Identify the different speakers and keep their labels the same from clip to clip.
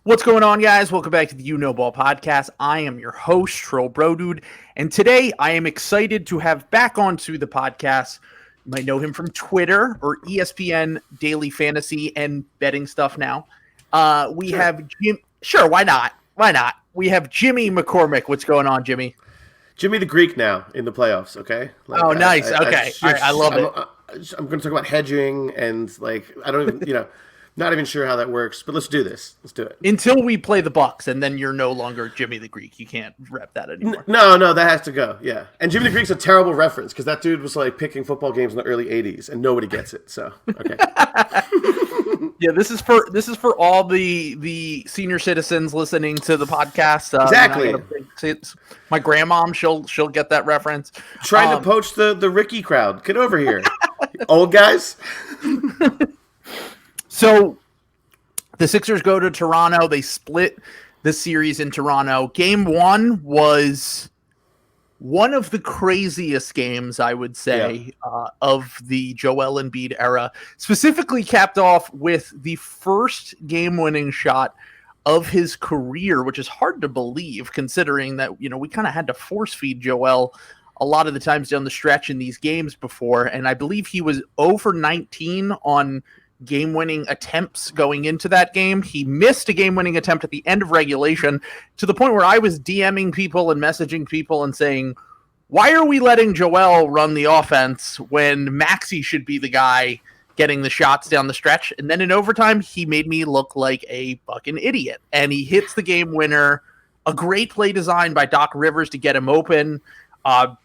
Speaker 1: What's going on, guys? Welcome back to the You Know Ball podcast. I am your host, Troll Bro Dude, and today I am excited to have back onto the podcast. You might know him from Twitter or ESPN Daily Fantasy and betting stuff now. We have Jim. Sure, why not? Why not? We have Jimmy McCormick. What's going on, Jimmy?
Speaker 2: Jimmy the Greek now in the playoffs, okay?
Speaker 1: Nice. Okay. All right, I love it.
Speaker 2: I'm going to talk about hedging and, I don't even, not even sure how that works, but let's do this. Let's do it.
Speaker 1: Until we play the Bucks, and then you're no longer Jimmy the Greek. You can't rep that anymore.
Speaker 2: No, that has to go, yeah. And Jimmy the Greek's a terrible reference, because that dude was, picking football games in the early 80s, and nobody gets it, so, okay.
Speaker 1: Yeah, this is for all the senior citizens listening to the podcast.
Speaker 2: Exactly.
Speaker 1: My grandmom, she'll get that reference.
Speaker 2: Trying to poach the Ricky crowd. Get over here, old guys.
Speaker 1: So the Sixers go to Toronto. They split the series in Toronto. Game one was one of the craziest games, I would say, of the Joel Embiid era, specifically capped off with the first game-winning shot of his career, which is hard to believe considering that, we kind of had to force-feed Joel a lot of the times down the stretch in these games before, and I believe he was 0 for 19 on game-winning attempts going into that game. He missed a game-winning attempt at the end of regulation to the point where I was DMing people and messaging people and saying, why are we letting Joel run the offense when Maxey should be the guy getting the shots down the stretch? And then in overtime, he made me look like a fucking idiot. And he hits the game winner. A great play design by Doc Rivers to get him open.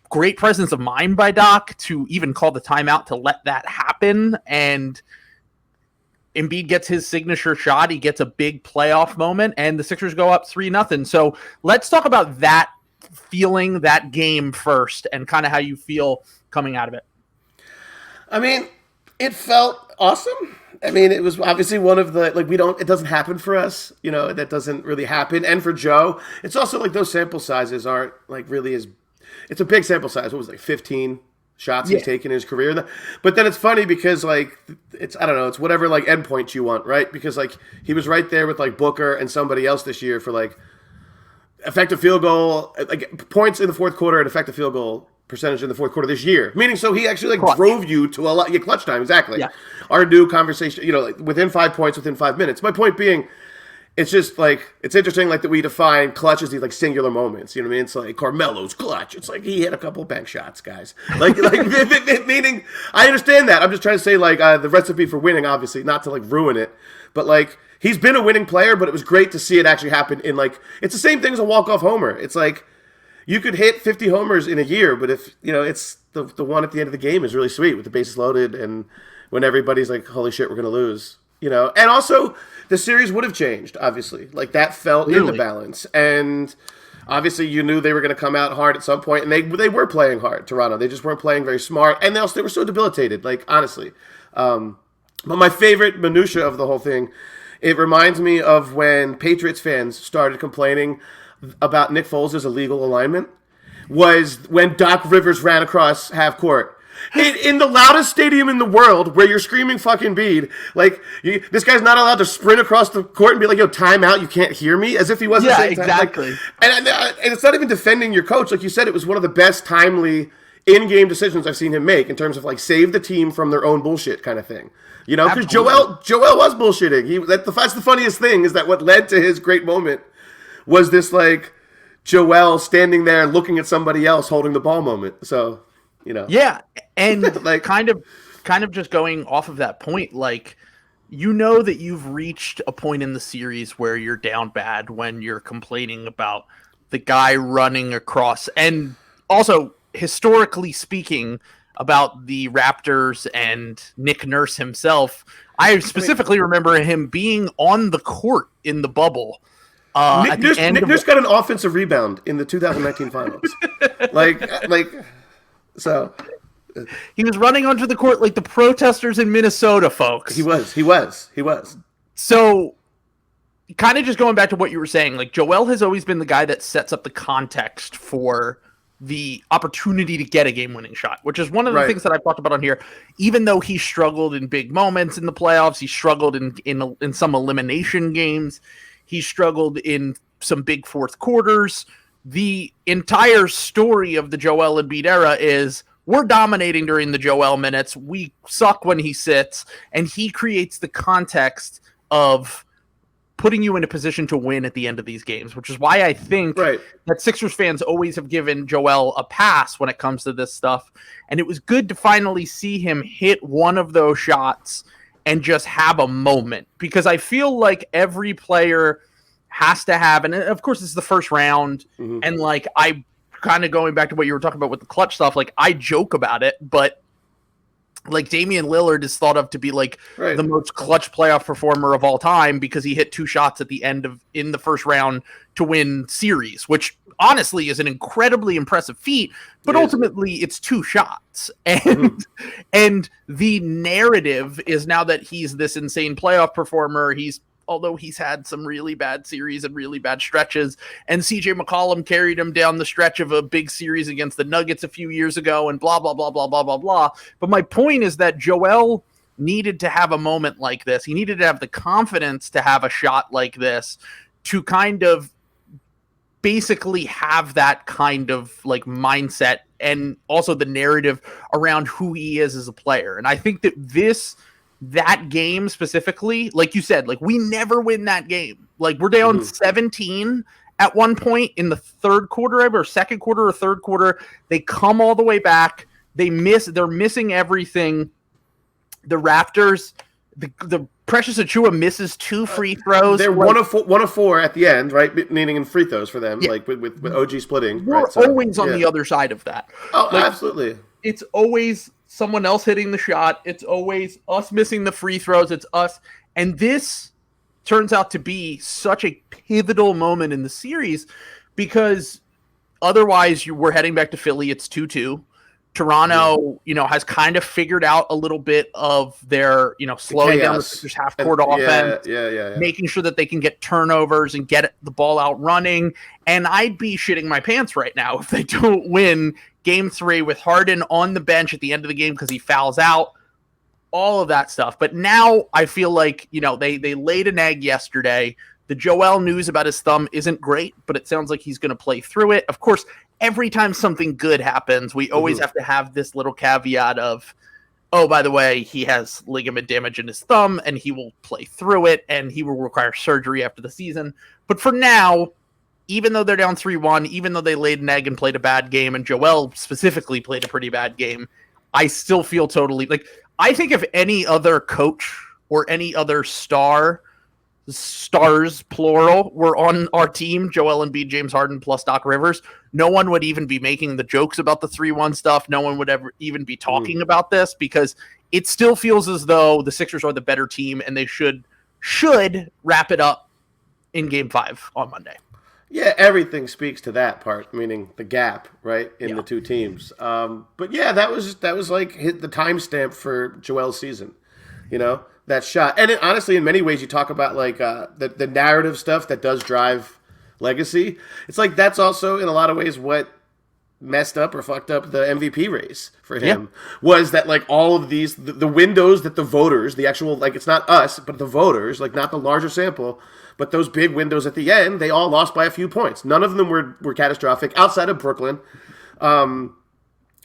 Speaker 1: Great presence of mind by Doc to even call the timeout to let that happen. And Embiid gets his signature shot. He gets a big playoff moment, and the Sixers go up 3-0. So let's talk about that feeling, that game first, and kind of how you feel coming out of it.
Speaker 2: I mean, it felt awesome. I mean, it was obviously one of the, it doesn't happen for us, that doesn't really happen. And for Joe, it's also those sample sizes aren't really as, it's a big sample size. What was it, 15 shots he's taken in his career. But then it's funny because it's, I don't know, it's whatever endpoint you want, right? Because he was right there with Booker and somebody else this year for effective field goal, points in the fourth quarter and effective field goal percentage in the fourth quarter this year. Meaning, so he actually drove you to a lot, clutch time, exactly. Yeah. Our new conversation, within 5 points, within 5 minutes. My point being, it's just it's interesting that we define clutch as these singular moments. You know what I mean? It's Carmelo's clutch. It's he hit a couple bank shots, guys. Meaning, I understand that. I'm just trying to say the recipe for winning, obviously, not to ruin it, but he's been a winning player. But it was great to see it actually happen in it's the same thing as a walk-off homer. It's you could hit 50 homers in a year, but if it's the one at the end of the game is really sweet with the bases loaded and when everybody's holy shit, we're gonna lose. And also the series would have changed, obviously. That fell into balance. And obviously you knew they were going to come out hard at some point, and they were playing hard, Toronto. They just weren't playing very smart, and they were so debilitated, honestly. But my favorite minutia of the whole thing, it reminds me of when Patriots fans started complaining about Nick Foles' illegal alignment, was when Doc Rivers ran across half court. In the loudest stadium in the world, where you're screaming fucking Embiid, this guy's not allowed to sprint across the court and be yo, time out, you can't hear me, as if he wasn't saying
Speaker 1: exactly.
Speaker 2: And it's not even defending your coach. Like you said, it was one of the best timely in-game decisions I've seen him make in terms of save the team from their own bullshit kind of thing. Because Joel was bullshitting. That's the funniest thing, is that what led to his great moment was this Joel standing there looking at somebody else holding the ball moment. So.
Speaker 1: Yeah, and kind of just going off of that point, that you've reached a point in the series where you're down bad when you're complaining about the guy running across, and also historically speaking about the Raptors and Nick Nurse himself. I specifically remember him being on the court in the bubble.
Speaker 2: Nick Nurse got an offensive rebound in the 2019 finals. So
Speaker 1: he was running onto the court like the protesters in Minnesota, folks.
Speaker 2: He was.
Speaker 1: So kind of just going back to what you were saying, Joel has always been the guy that sets up the context for the opportunity to get a game-winning shot, which is one of the things that I've talked about on here. Even though he struggled in big moments in the playoffs, he struggled in some elimination games. He struggled in some big fourth quarters. The entire story of the Joel Embiid era is we're dominating during the Joel minutes. We suck when he sits, and he creates the context of putting you in a position to win at the end of these games, which is why I think that Sixers fans always have given Joel a pass when it comes to this stuff. And it was good to finally see him hit one of those shots and just have a moment, because I feel like every player has to have, and of course it's the first round, and like I kind of going back to what you were talking about with the clutch stuff, like I joke about it, but like Damian Lillard is thought of to be like the most clutch playoff performer of all time because he hit 2 shots at the end of in the first round to win series, which honestly is an incredibly impressive feat, but ultimately it's 2 shots. And the narrative is now that he's this insane playoff performer. Although he's had some really bad series and really bad stretches, and CJ McCollum carried him down the stretch of a big series against the Nuggets a few years ago, and blah, blah, blah, blah, blah, blah, blah. But my point is that Joel needed to have a moment like this. He needed to have the confidence to have a shot like this to kind of basically have that kind of like mindset and also the narrative around who he is as a player. And I think that that game specifically, like you said, like we never win that game. Like we're down 17 at one point in the third quarter, or second quarter or third quarter. They come all the way back. They're missing everything. The Raptors, the Precious Achiuwa misses 2 free throws.
Speaker 2: They're like, one of four at the end, right? Meaning in free throws for them, like with OG splitting.
Speaker 1: We're always on the other side of that.
Speaker 2: Oh, like, absolutely.
Speaker 1: It's always someone else hitting the shot. It's always us missing the free throws. It's us. And this turns out to be such a pivotal moment in the series because otherwise we're heading back to Philly. It's 2-2. Toronto, has kind of figured out a little bit of their, slowing down the Sixers half-court offense, making sure that they can get turnovers and get the ball out running. And I'd be shitting my pants right now if they don't win Game 3 with Harden on the bench at the end of the game because he fouls out, all of that stuff. But now I feel like, they laid an egg yesterday. The Joel news about his thumb isn't great, but it sounds like he's going to play through it. Of course, every time something good happens, we always have to have this little caveat of, oh, by the way, he has ligament damage in his thumb and he will play through it and he will require surgery after the season. But for now, even though they're down 3-1, even though they laid an egg and played a bad game, and Joel specifically played a pretty bad game, I still feel totally like, I think if any other coach or any other stars plural were on our team, Joel Embiid, James Harden plus Doc Rivers, no one would even be making the jokes about the 3-1 stuff. No one would ever even be talking about this because it still feels as though the Sixers are the better team and they should wrap it up in Game 5 on Monday.
Speaker 2: Yeah, everything speaks to that part, meaning the gap, right, in the two teams. But yeah, that was like hit the timestamp for Joel's season, that shot. And honestly, in many ways, you talk about like the narrative stuff that does drive legacy. It's like that's also in a lot of ways what messed up or fucked up the MVP race for him was that like all of these the windows that the voters, the actual, like it's not us but the voters, like not the larger sample, but those big windows at the end, they all lost by a few points. None of them were catastrophic outside of Brooklyn,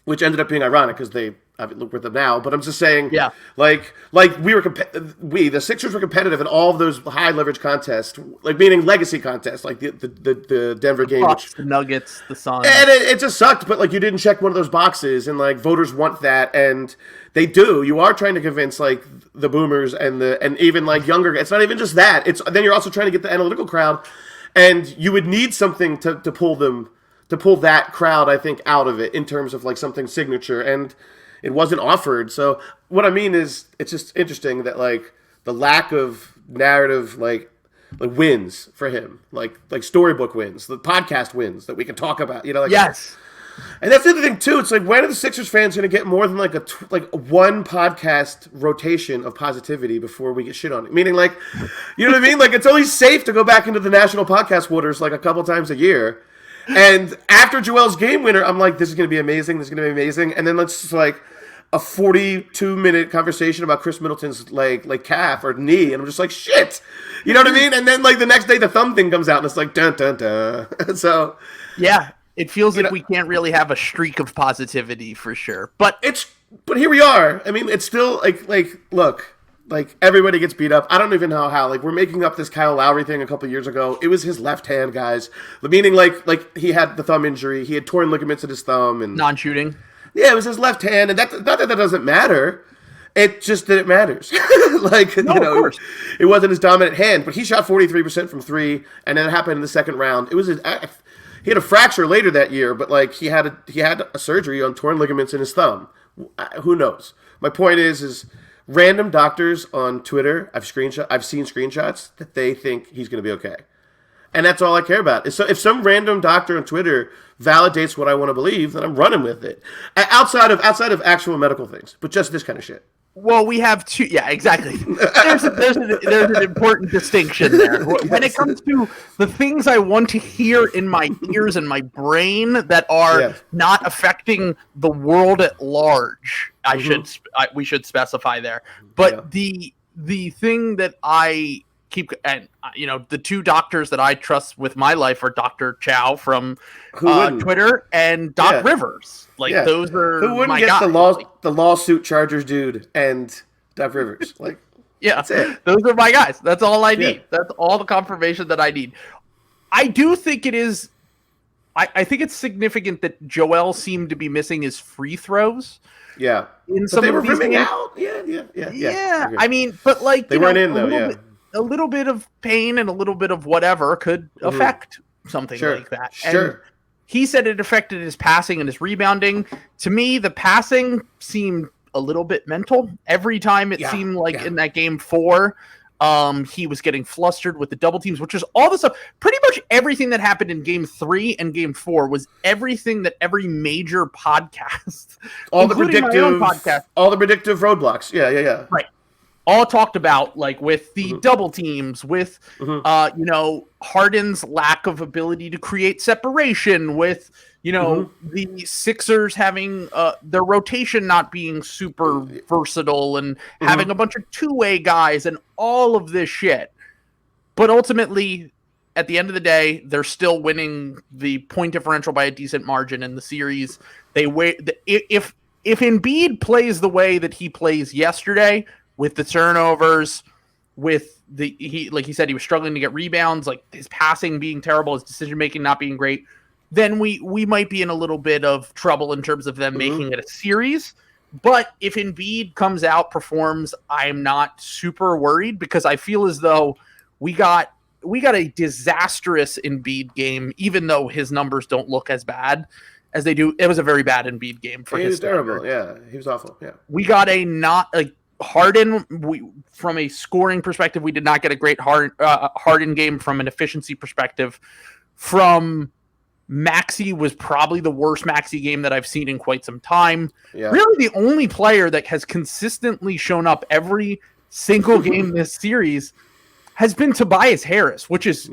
Speaker 2: which ended up being ironic because they look with them now. But I'm just saying, like the Sixers were competitive in all of those high leverage contests, like meaning legacy contests, like the Denver game,
Speaker 1: the Nuggets, the Suns,
Speaker 2: and it just sucked. But like you didn't check one of those boxes, and like voters want that, and they do. You are trying to convince like the boomers and even like younger. It's not even just that. It's then you're also trying to get the analytical crowd, and you would need something to pull them. To pull that crowd, I think, out of it in terms of like something signature, and it wasn't offered. So what I mean is, it's just interesting that like the lack of narrative, like wins for him, like storybook wins, the podcast wins that we can talk about,
Speaker 1: yes.
Speaker 2: And that's the other thing too. It's like, when are the Sixers fans going to get more than like one podcast rotation of positivity before we get shit on it? Meaning, like, you know what I mean? Like, it's only safe to go back into the national podcast waters like a couple times a year. And after Joel's game winner, I'm like, this is going to be amazing. This is going to be amazing. And then let's just like, a 42-minute conversation about Chris Middleton's like calf or knee, and I'm just like, shit. You know what I mean? And then like the next day the thumb thing comes out and it's like dun dun dun. So
Speaker 1: yeah, it feels like we can't really have a streak of positivity for sure. But
Speaker 2: here we are. I mean, it's still like look. Like, everybody gets beat up. I don't even know how. Like, we're making up this Kyle Lowry thing a couple years ago. It was his left hand, guys. Meaning, like he had the thumb injury. He had torn ligaments in his thumb. And
Speaker 1: non-shooting.
Speaker 2: Yeah, it was his left hand. And not that doesn't matter. It just that it matters. It wasn't his dominant hand. But he shot 43% from three. And then it happened in the second round. He had a fracture later that year. But, like, he had a surgery on torn ligaments in his thumb. Who knows? My point is random doctors on Twitter, I've seen screenshots that they think he's going to be okay. And that's all I care about. So if some random doctor on Twitter validates what I want to believe, then I'm running with it. Outside of actual medical things, but just this kind of shit.
Speaker 1: Well, we have two. Yeah, exactly. There's an important distinction there. When it comes to the things I want to hear in my ears and my brain that are not affecting the world at large, we should specify there. But the thing that I keep, and the two doctors that I trust with my life are Dr. Chow from Twitter and Doc Rivers. Those are
Speaker 2: who wouldn't
Speaker 1: my
Speaker 2: get
Speaker 1: guys.
Speaker 2: the lawsuit Chargers dude and Doc Rivers. Like,
Speaker 1: yeah,
Speaker 2: that's it.
Speaker 1: Those are my guys. That's all I need. That's all the confirmation that I need. I do think it is. I think it's significant that Joel seemed to be missing his free throws.
Speaker 2: Yeah,
Speaker 1: but
Speaker 2: they were rimming out. Yeah.
Speaker 1: I mean, but like
Speaker 2: they weren't in though. Yeah,
Speaker 1: a little bit of pain and a little bit of whatever could affect something like that.
Speaker 2: Sure.
Speaker 1: And he said it affected his passing and his rebounding. To me, the passing seemed a little bit mental. Every time it seemed like in that game 4, he was getting flustered with the double teams, which is all the stuff. Pretty much everything that happened in game 3 and game 4 was everything that every major podcast,
Speaker 2: all the predictive roadblocks. Yeah.
Speaker 1: Right. All talked about, like with the double teams, with Harden's lack of ability to create separation, with the Sixers having their rotation not being super versatile and having a bunch of two-way guys and all of this shit. But ultimately, at the end of the day, they're still winning the point differential by a decent margin in the series. If Embiid plays the way that he plays yesterday, with the turnovers, with like he said, he was struggling to get rebounds, like his passing being terrible, his decision making not being great, then we might be in a little bit of trouble in terms of them making it a series. But if Embiid comes out, performs, I'm not super worried, because I feel as though we got a disastrous Embiid game, even though his numbers don't look as bad as they do. It was a very bad Embiid game for his. He was
Speaker 2: terrible. Yeah, he was awful. Yeah,
Speaker 1: we got Harden, from a scoring perspective, we did not get a great Harden game. From an efficiency perspective, from Maxey was probably the worst Maxey game that I've seen in quite some time. Yeah. Really, the only player that has consistently shown up every single game this series has been Tobias Harris, which is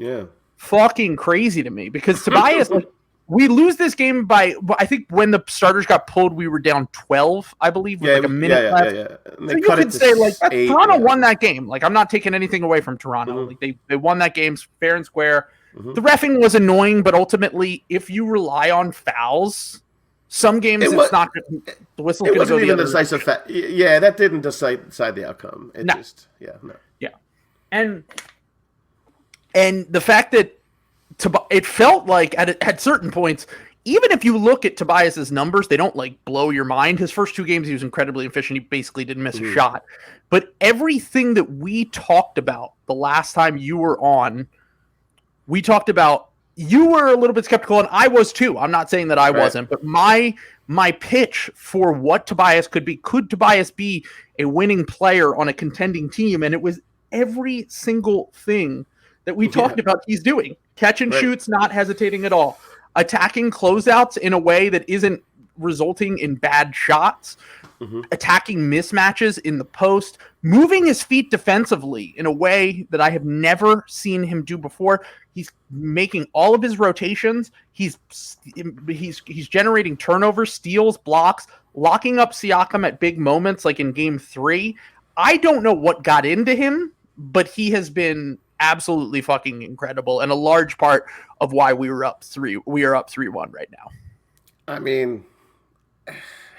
Speaker 1: fucking crazy to me, because Tobias. We lose this game by, I think when the starters got pulled, we were down 12, I believe, with like a minute left.
Speaker 2: Yeah.
Speaker 1: So you could say, like, Toronto won that game. Like, I'm not taking anything away from Toronto. Like, they won that game fair and square. The reffing was annoying, but ultimately, if you rely on fouls, some games it's not good. The whistle.
Speaker 2: It wasn't even decisive. Yeah, that didn't decide the outcome. It just,
Speaker 1: Yeah. And the fact that it felt like at certain points, even if you look at Tobias's numbers, they don't like blow your mind. His first 2 games, he was incredibly efficient. He basically didn't miss a shot. But everything that we talked about the last time you were on, we talked about, you were a little bit skeptical, and I was too. I'm not saying that I wasn't, but my pitch for what Tobias could be, could Tobias be a winning player on a contending team? And it was every single thing that we talked about he's doing. Catch and shoots, not hesitating at all. Attacking closeouts in a way that isn't resulting in bad shots. Attacking mismatches in the post. Moving his feet defensively in a way that I have never seen him do before. He's making all of his rotations. He's generating turnovers, steals, blocks, locking up Siakam at big moments, like in Game 3. I don't know what got into him, but he has been absolutely fucking incredible, and a large part of why we are up 3-1 right now.
Speaker 2: I mean,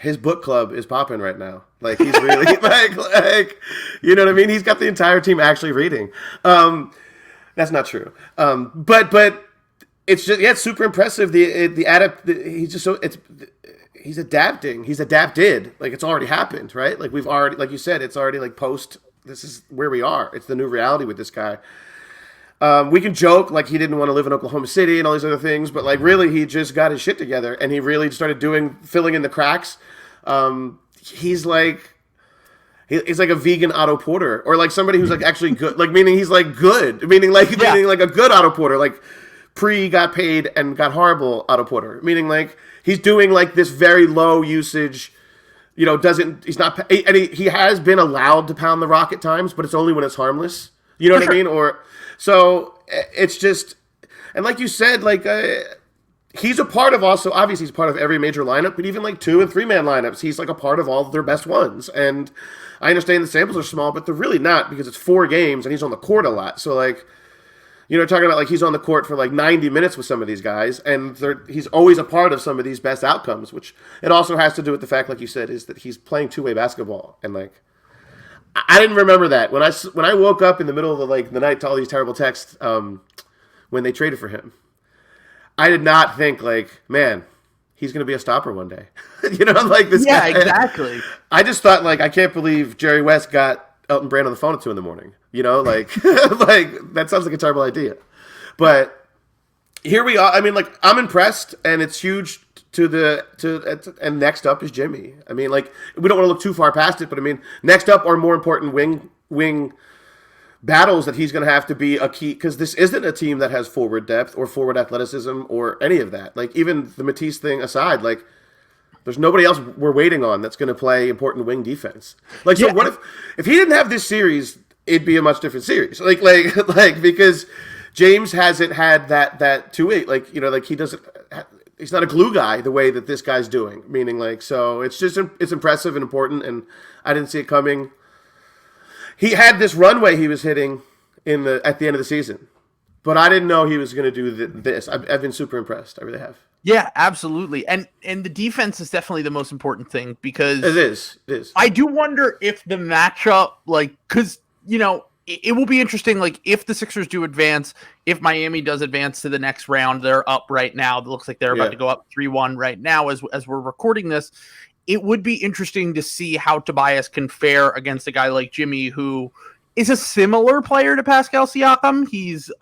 Speaker 2: his book club is popping right now. Like, he's really like, you know what I mean? He's got the entire team actually reading. That's not true. But it's just, it's super impressive. He's adapting. He's adapted. Like, it's already happened, right? Like, we've already, like you said, it's already like this is where we are. It's the new reality with this guy. We can joke like he didn't want to live in Oklahoma City and all these other things, but like really he just got his shit together and he really started filling in the cracks. He's like a vegan Otto Porter, or like somebody who's like actually good, like meaning he's like good, meaning like a good Otto Porter, like got paid and got horrible Otto Porter, meaning like he's doing like this very low usage. He has been allowed to pound the rock at times, but it's only when it's harmless. You know what I mean? So it's just, and like you said, like he's a part of also, obviously he's part of every major lineup, but even like 2- and 3-man lineups, he's like a part of all of their best ones. And I understand the samples are small, but they're really not, because it's 4 games and he's on the court a lot. So like, talking about like he's on the court for like 90 minutes with some of these guys, and he's always a part of some of these best outcomes, which it also has to do with the fact, like you said, is that he's playing 2-way basketball. And like, I didn't remember that when I woke up in the middle of the night to all these terrible texts when they traded for him. I did not think like, man, he's going to be a stopper one day. Like this guy.
Speaker 1: Yeah, exactly.
Speaker 2: I just thought like, I can't believe Jerry West got Elton Brand on the phone at 2 a.m. Like like that sounds like a terrible idea. But here we are. I mean, like, I'm impressed, and it's huge and next up is Jimmy. I mean, like, we don't want to look too far past it, but I mean, next up are more important wing battles that he's going to have to be a key, because this isn't a team that has forward depth or forward athleticism or any of that. Like, even the Matisse thing aside, like, there's nobody else we're waiting on that's going to play important wing defense. Like, so what if he didn't have this series, it'd be a much different series. Like because James hasn't had that 2-8, like he doesn't. He's not a glue guy the way that this guy's doing. Meaning, like, so it's impressive and important, and I didn't see it coming. He had this runway he was hitting at the end of the season, but I didn't know he was going to do this. I've been super impressed. I really have.
Speaker 1: Yeah, absolutely, and the defense is definitely the most important thing, because
Speaker 2: it is.
Speaker 1: I do wonder if the matchup, like, because it will be interesting, like, if the Sixers do advance, if Miami does advance to the next round, they're up right now. It looks like they're about to go up 3-1 right now as we're recording this. It would be interesting to see how Tobias can fare against a guy like Jimmy, who is a similar player to Pascal Siakam. He's,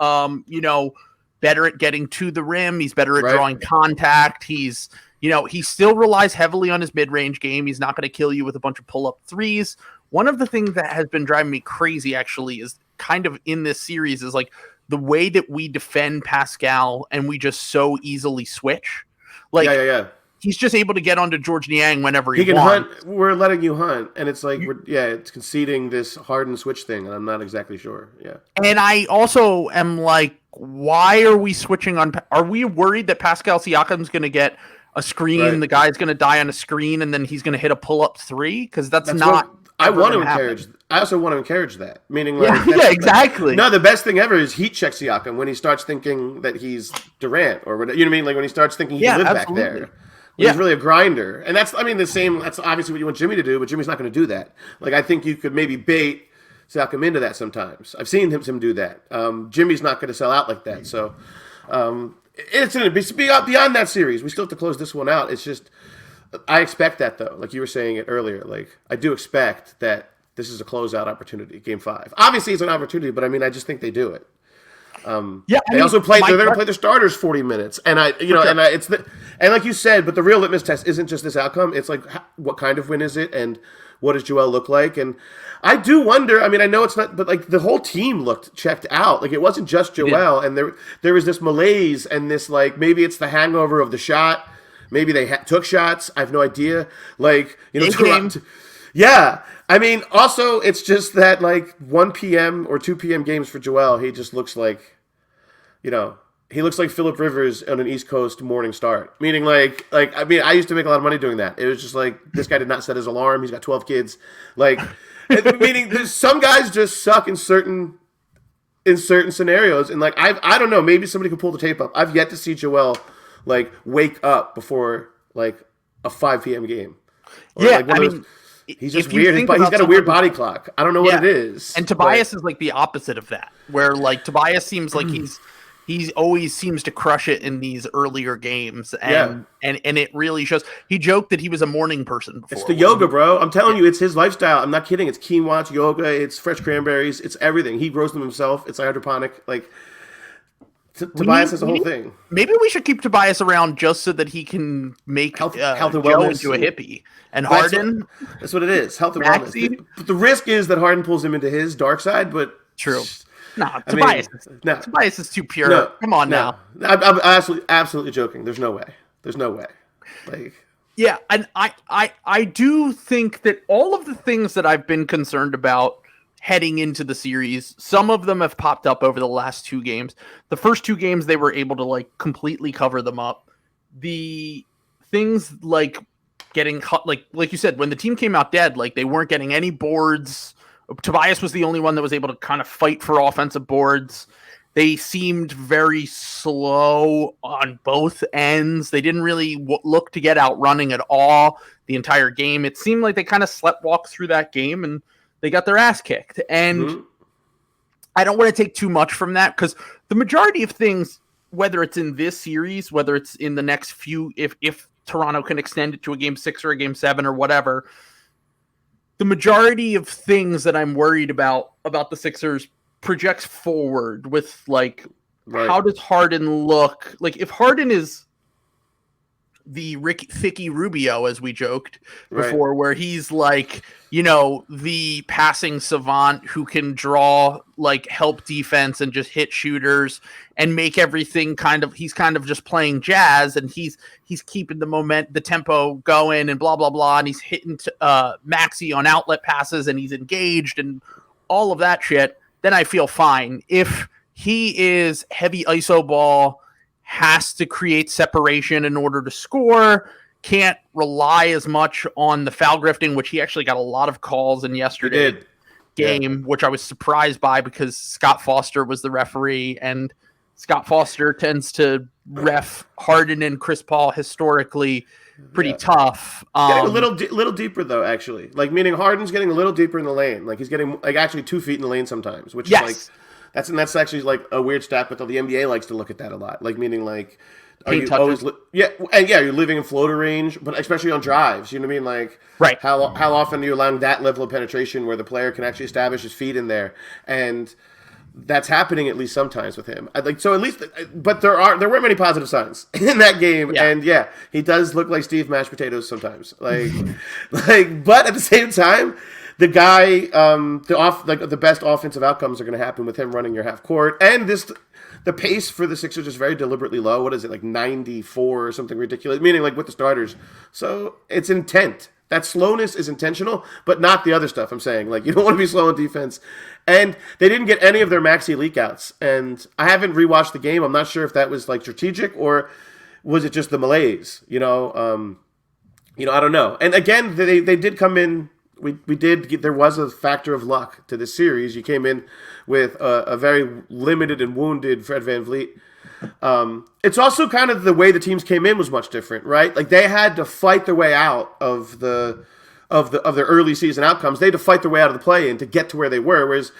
Speaker 1: better at getting to the rim. He's better at drawing contact. He's, he still relies heavily on his mid-range game. He's not going to kill you with a bunch of pull-up threes. One of the things that has been driving me crazy, actually, is kind of in this series is like the way that we defend Pascal and we just so easily switch. Like, he's just able to get onto George Niang whenever he can wants.
Speaker 2: Hunt. We're letting you hunt, and it's like it's conceding this hardened switch thing, and I'm not exactly sure. Yeah,
Speaker 1: and I also am like, why are we switching on? Are we worried that Pascal Siakam's going to get a screen? Right. The guy's going to die on a screen, and then he's going to hit a pull-up 3, because that's not.
Speaker 2: I want to encourage. I also want to encourage that. Meaning, like,
Speaker 1: exactly.
Speaker 2: No, the best thing ever is heat check Siakam when he starts thinking that he's Durant, or whatever. You know what I mean? Like when he starts thinking he can live back there. He's really a grinder, and that's the same. That's obviously what you want Jimmy to do, but Jimmy's not going to do that. Like, I think you could maybe bait Siakam into that sometimes. I've seen him do that. Jimmy's not going to sell out like that. So it's going to be beyond that series. We still have to close this one out. It's just, I expect that, though. Like you were saying it earlier, like I do expect that this is a closeout opportunity, Game 5. Obviously, it's an opportunity, but I mean, I just think they do it. They also play. They're going to play their starters 40 minutes, and and like you said, but the real litmus test isn't just this outcome. It's like, what kind of win is it, and what does Joel look like? And I do wonder. I mean, I know it's not, but like the whole team looked checked out. Like it wasn't just Joel, and there was this malaise and this, like, maybe it's the hangover of the shot. Maybe they took shots. I have no idea. Like, yeah. I mean, also, it's just that, like, 1 p.m. or 2 p.m. games for Joel, he just looks like, he looks like Phillip Rivers on an East Coast morning start. Meaning, I used to make a lot of money doing that. It was just like, this guy did not set his alarm. He's got 12 kids. Meaning, some guys just suck in certain scenarios. And I don't know. Maybe somebody could pull the tape up. I've yet to see Joel wake up before a 5 p.m. game. Or, he's just weird. He's got a weird body clock. I don't know what it is.
Speaker 1: And Tobias is the opposite of that, where Tobias seems like he always seems to crush it in these earlier games, and it really shows. He joked that he was a morning person before.
Speaker 2: It's the yoga, bro. I'm telling you, it's his lifestyle. I'm not kidding. It's quinoa, it's yoga, it's fresh cranberries, it's everything. He grows them himself. It's hydroponic. Tobias has the whole thing.
Speaker 1: Maybe we should keep Tobias around just so that he can make
Speaker 2: health and
Speaker 1: Joe
Speaker 2: wellness
Speaker 1: into a hippie. And Harden,
Speaker 2: that's what it is. Health and wellness. But the risk is that Harden pulls him into his dark side. But
Speaker 1: true. Tobias is too pure.
Speaker 2: No,
Speaker 1: Come on now.
Speaker 2: I'm absolutely joking. There's no way.
Speaker 1: Yeah, and I do think that all of the things that I've been concerned about heading into the series, some of them have popped up over the last 2 games. The first 2 games, they were able to completely cover them up. The things getting cut, like you said, when the team came out dead, they weren't getting any boards. Tobias was the only one that was able to kind of fight for offensive boards. They seemed very slow on both ends. They didn't really look to get out running at all the entire game. It seemed like they kind of sleptwalked through that game and they got their ass kicked. And I don't want to take too much from that because the majority of things, whether it's in this series, whether it's in the next few, if Toronto can extend it to a game 6 or a game 7 or whatever, the majority of things that I'm worried about the Sixers projects forward with how does Harden look? If Harden is the Ricky Rubio, as we joked before, where he's the passing savant who can draw help defense and just hit shooters and make everything he's kind of just playing jazz and he's keeping the tempo going and blah, blah, blah. And he's hitting Maxey on outlet passes and he's engaged and all of that shit. Then I feel fine. If he is heavy ISO ball, has to create separation in order to score, can't rely as much on the foul grifting, which he actually got a lot of calls in yesterday's game, which I was surprised by because Scott Foster was the referee, and Scott Foster tends to ref Harden and Chris Paul historically pretty tough.
Speaker 2: Getting a little deeper though, actually. Meaning Harden's getting a little deeper in the lane. He's getting actually 2 feet in the lane sometimes, which is that's actually a weird stat, but the NBA likes to look at that a lot. Meaning are you always you're living in floater range, but especially on drives, you know what I mean?
Speaker 1: Right.
Speaker 2: How often are you allowing that level of penetration where the player can actually establish his feet in there? And that's happening at least sometimes with him. So at least, but there weren't many positive signs in that game, and he does look like Steve mashed potatoes sometimes. But at the same time, the guy, the best offensive outcomes are going to happen with him running your half court, and the pace for the Sixers is very deliberately low. What is it, 94 or something ridiculous? Meaning with the starters, so it's intent. That slowness is intentional, but not the other stuff I'm saying. You don't want to be slow on defense. And they didn't get any of their Maxey leakouts. And I haven't rewatched the game. I'm not sure if that was strategic or was it just the malaise. I don't know. And again, they did come in. There was a factor of luck to this series. You came in with a very limited and wounded Fred VanVleet. It's also kind of the way the teams came in was much different, right? They had to fight their way out of their early season outcomes. They had to fight their way out of the play-in to get to where they were. Whereas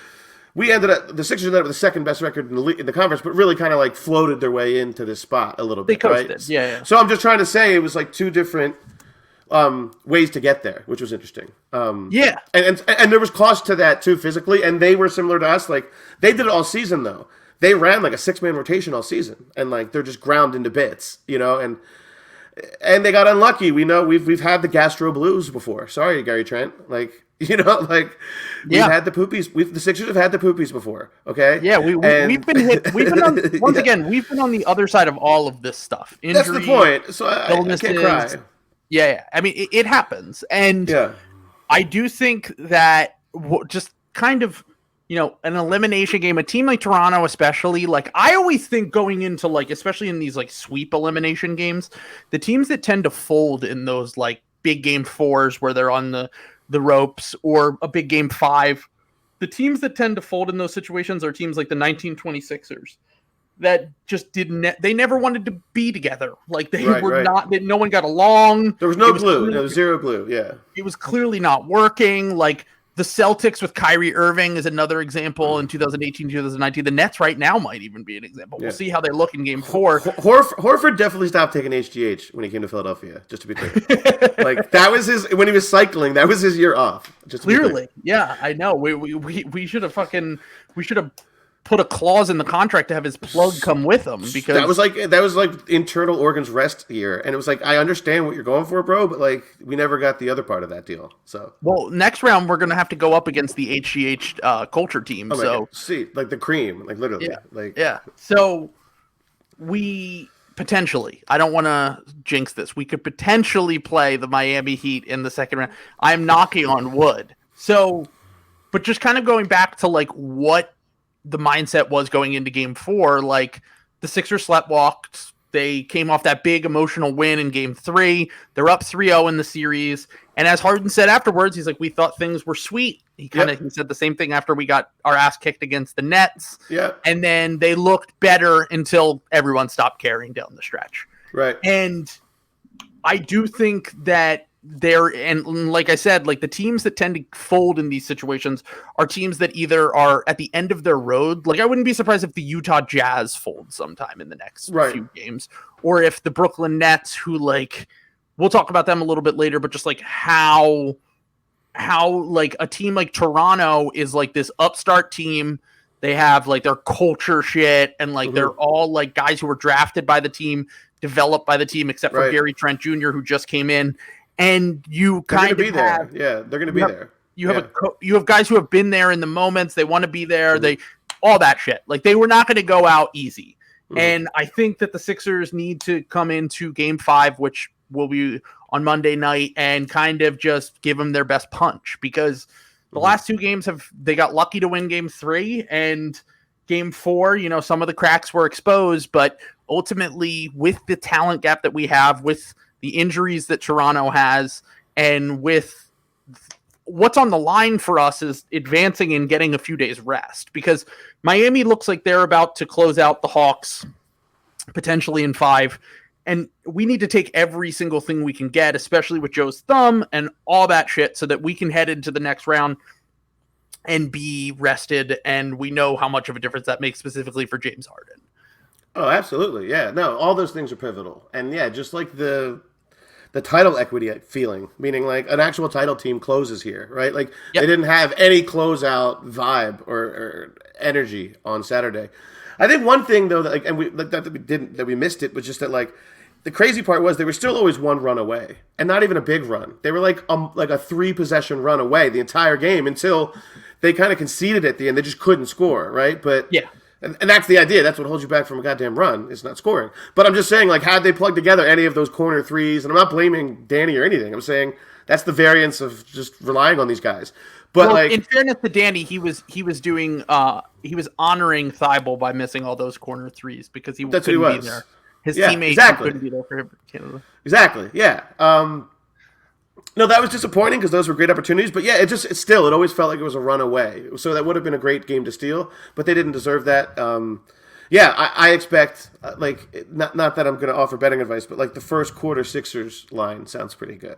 Speaker 2: the Sixers ended up with the second best record in the conference, but really kind of floated their way into this spot a little bit.
Speaker 1: They coasted,
Speaker 2: right?
Speaker 1: Yeah.
Speaker 2: So I'm just trying to say it was 2 different ways to get there, which was interesting. And there was cost to that too physically, and they were similar to us. They did it all season though. They ran a 6-man rotation all season, and they're just ground into bits, and they got unlucky. We know we've had the gastro blues before. Sorry, Gary Trent. We've had the poopies. The Sixers have had the poopies before. Okay.
Speaker 1: Yeah, we've been hit. We've been on again. We've been on the other side of all of this stuff. Injuries,
Speaker 2: that's the point. So I can't cry.
Speaker 1: Yeah. I mean, it happens, and I do think that just kind of. an elimination game, a team like Toronto, especially, like I always think going into like, especially in these like sweep elimination games, the teams that tend to fold in those like big game 4s where they're on the ropes, or a big game 5, the teams that tend to fold in those situations are teams like the 1926ers that just they never wanted to be together. Like they were not, no one got along.
Speaker 2: There was no glue. There was zero glue. Yeah.
Speaker 1: It was clearly not working. Like the Celtics with Kyrie Irving is another example in 2018, 2019. The Nets right now might even be an example. We'll see how they look in game 4.
Speaker 2: Horford definitely stopped taking HGH when he came to Philadelphia, just to be clear. Like that was when he was cycling, that was his year off. Just
Speaker 1: clearly. Yeah, I know. We should have put a clause in the contract to have his plug come with him, because
Speaker 2: that was like internal organs rest year, and it was like, I understand what you're going for, bro, but like we never got the other part of that deal. So
Speaker 1: next round we're gonna have to go up against the HGH culture team.
Speaker 2: See, like the cream, like literally,
Speaker 1: So we potentially, I don't want to jinx this, we could potentially play the Miami Heat in the second round. I'm knocking on wood. So, but just kind of going back to like what the mindset was going into game 4, like the Sixers sleptwalked. They came off that big emotional win in game 3. They're up 3-0 in the series. And as Harden said afterwards, he's like, we thought things were sweet. He said the same thing after we got our ass kicked against the Nets.
Speaker 2: Yeah.
Speaker 1: And then they looked better until everyone stopped caring down the stretch.
Speaker 2: Right.
Speaker 1: And I do think that and like I said, like the teams that tend to fold in these situations are teams that either are at the end of their road. Like I wouldn't be surprised if the Utah Jazz fold sometime in the next few games, or if the Brooklyn Nets, who like, we'll talk about them a little bit later, but just like how like a team like Toronto is like this upstart team. They have like their culture shit, and like they're all like guys who were drafted by the team, developed by the team, except for Gary Trent Jr., who just came in. And you kind of be
Speaker 2: there. Yeah, they're going to be there.
Speaker 1: You have guys who have been there in the moments. They want to be there. They all that shit. Like they were not going to go out easy. And I think that the Sixers need to come into game 5, which will be on Monday night, and kind of just give them their best punch, because the last 2 games they got lucky to win game 3, and game 4, some of the cracks were exposed, but ultimately with the talent gap that we have, with the injuries that Toronto has, and with what's on the line for us is advancing and getting a few days rest, because Miami looks like they're about to close out the Hawks potentially in 5. And we need to take every single thing we can get, especially with Joe's thumb and all that shit, so that we can head into the next round and be rested. And we know how much of a difference that makes specifically for James Harden.
Speaker 2: Oh, absolutely. Yeah, no, all those things are pivotal. And yeah, just like the title equity feeling, meaning like an actual title team closes here, right? Like they didn't have any closeout vibe or energy on Saturday. I think one thing though that we missed it was just that like the crazy part was they were still always one run away, and not even a big run. They were like a 3 possession run away the entire game until they kind of conceded at the end. They just couldn't score, right? But
Speaker 1: yeah.
Speaker 2: And that's the idea. That's what holds you back from a goddamn run. It's not scoring. But I'm just saying, like, had they plugged together any of those corner threes, and I'm not blaming Danny or anything. I'm saying that's the variance of just relying on these guys. But
Speaker 1: in fairness to Danny, he was doing he was honoring Thibault by missing all those corner threes, because he couldn't be there. His teammates couldn't be there for him. Canada.
Speaker 2: Exactly. Yeah. No, that was disappointing because those were great opportunities. But yeah, it always felt like it was a runaway. So that would have been a great game to steal, but they didn't deserve that. I expect, not that I'm going to offer betting advice, but like the first quarter Sixers line sounds pretty good.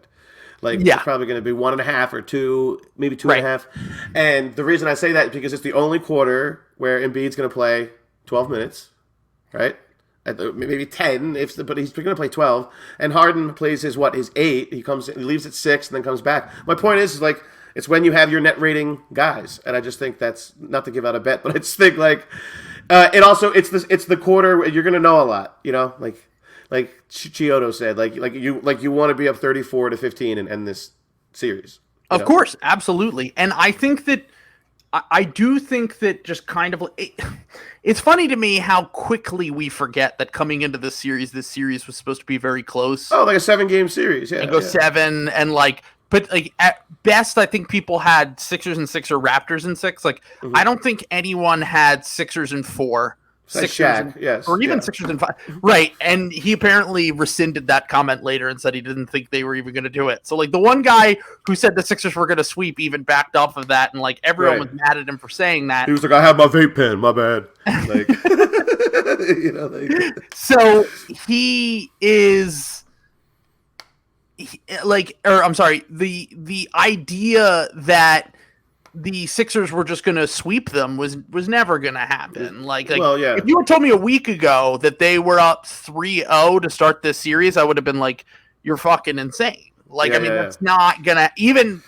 Speaker 2: It's probably going to be 1.5 or 2, maybe 2.5. And the reason I say that is because it's the only quarter where Embiid's going to play 12 minutes, right? Maybe 10, but he's going to play 12. And Harden plays his 8. He leaves at 6 and then comes back. My point is like, it's when you have your net rating guys, and I just think that's not to give out a bet, but I just think like it's the quarter where you're going to know a lot, like Chiodo said, like you want to be up 34-15 and end this series.
Speaker 1: Of course, absolutely, and I think that. I do think that just kind of it's funny to me how quickly we forget that coming into this series was supposed to be very close.
Speaker 2: Oh, like a 7-game series, yeah.
Speaker 1: And go 7, and like but like at best, I think people had Sixers and 6 or Raptors and 6. Like I don't think anyone had Sixers and 4.
Speaker 2: Shaq, yes,
Speaker 1: or even Sixers and 5, right? And he apparently rescinded that comment later and said he didn't think they were even going to do it. So, like the one guy who said the Sixers were going to sweep even backed off of that, and like everyone was mad at him for saying that.
Speaker 2: He was like, "I have my vape pen, my bad." Like,
Speaker 1: so he is. The idea that the Sixers were just going to sweep them was never going to happen. If you had told me a week ago that they were up 3-0 to start this series, I would have been like, you're fucking insane. That's not going to even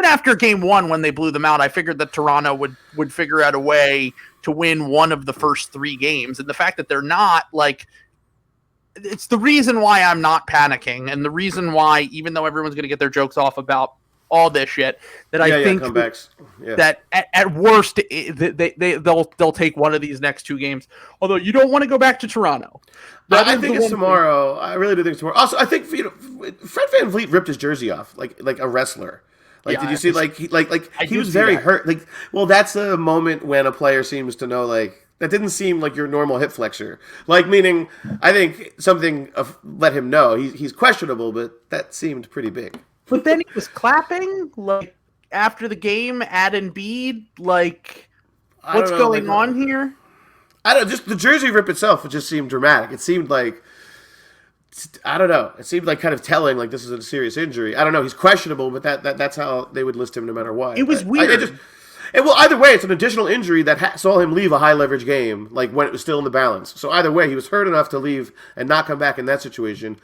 Speaker 1: after game 1, when they blew them out, I figured that Toronto would figure out a way to win one of the first 3 games. And the fact that they're not, it's the reason why I'm not panicking, and the reason why, even though everyone's going to get their jokes off about all this shit, that I think that at worst they'll take one of these next 2 games. Although you don't want to go back to Toronto.
Speaker 2: I think it's tomorrow. I really do think it's tomorrow. Also, I think Fred VanVleet ripped his jersey off like a wrestler. Did you see he was very hurt? That's a moment when a player seems to know that didn't seem like your normal hip flexor. Meaning, I think something let him know he's questionable, but that seemed pretty big.
Speaker 1: But then he was clapping after the game at Embiid. What's going on here?
Speaker 2: I don't know. Just the jersey rip itself, it just seemed dramatic. It seemed like, I don't know. It seemed kind of telling this is a serious injury. I don't know. He's questionable, but that's how they would list him no matter what.
Speaker 1: It was weird.
Speaker 2: Either way, it's an additional injury that saw him leave a high leverage game, when it was still in the balance. So either way, he was hurt enough to leave and not come back in that situation.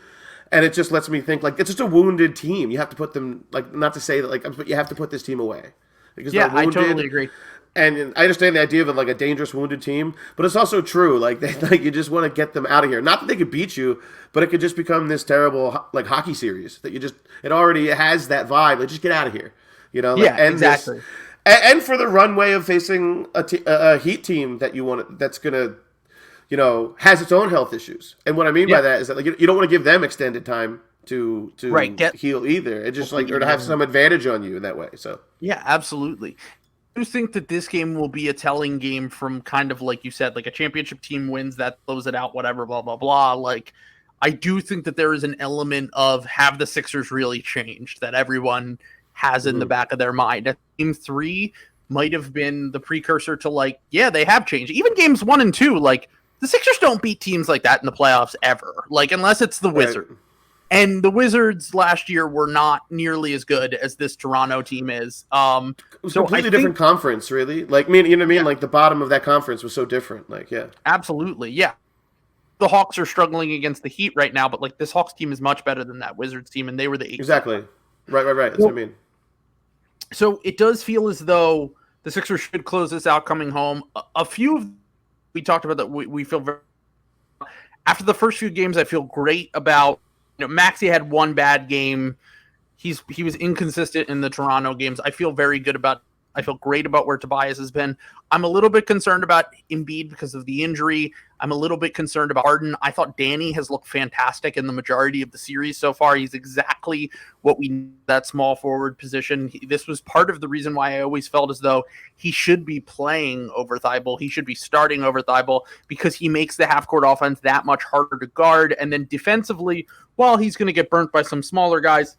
Speaker 2: And it just lets me think, it's just a wounded team. You have to put them, not to say that, but you have to put this team away. Because they're wounded. I totally agree. And I understand the idea of a dangerous wounded team, but it's also true. You just want to get them out of here. Not that they could beat you, but it could just become this terrible, hockey series that it already has that vibe. Just get out of here.
Speaker 1: Exactly.
Speaker 2: And for the runway of facing a Heat team that's going to, has its own health issues. And what I mean by that is that you don't want to give them extended time to heal either. It just or to have some advantage on you in that way. So
Speaker 1: yeah, absolutely. I do think that this game will be a telling game from kind of like you said, a championship team wins that, blows it out, whatever, blah blah blah. I do think that there is an element of have the Sixers really changed that everyone has in the back of their mind. Game 3 might have been the precursor to they have changed. Even games 1 and 2, the Sixers don't beat teams like that in the playoffs ever, unless it's the Wizards. And the Wizards last year were not nearly as good as this Toronto team is.
Speaker 2: It was a completely different conference, really. You know what I mean? Yeah. The bottom of that conference was so different.
Speaker 1: Absolutely, yeah. The Hawks are struggling against the Heat right now, but this Hawks team is much better than that Wizards team, and they were the 8th.
Speaker 2: Exactly. Right. That's what I mean.
Speaker 1: So it does feel as though the Sixers should close this out coming home. A few of we talked about that we feel very after the first few games. I feel great about Maxey had one bad game. He was inconsistent in the Toronto games. I feel very good about. I feel great about where Tobias has been. I'm a little bit concerned about Embiid because of the injury. I'm a little bit concerned about Harden. I thought Danny has looked fantastic in the majority of the series so far. He's exactly what we need, that small forward position. This was part of the reason why I always felt as though he should be playing over Thibault. He should be starting over Thibault because he makes the half-court offense that much harder to guard. And then defensively, while he's going to get burnt by some smaller guys,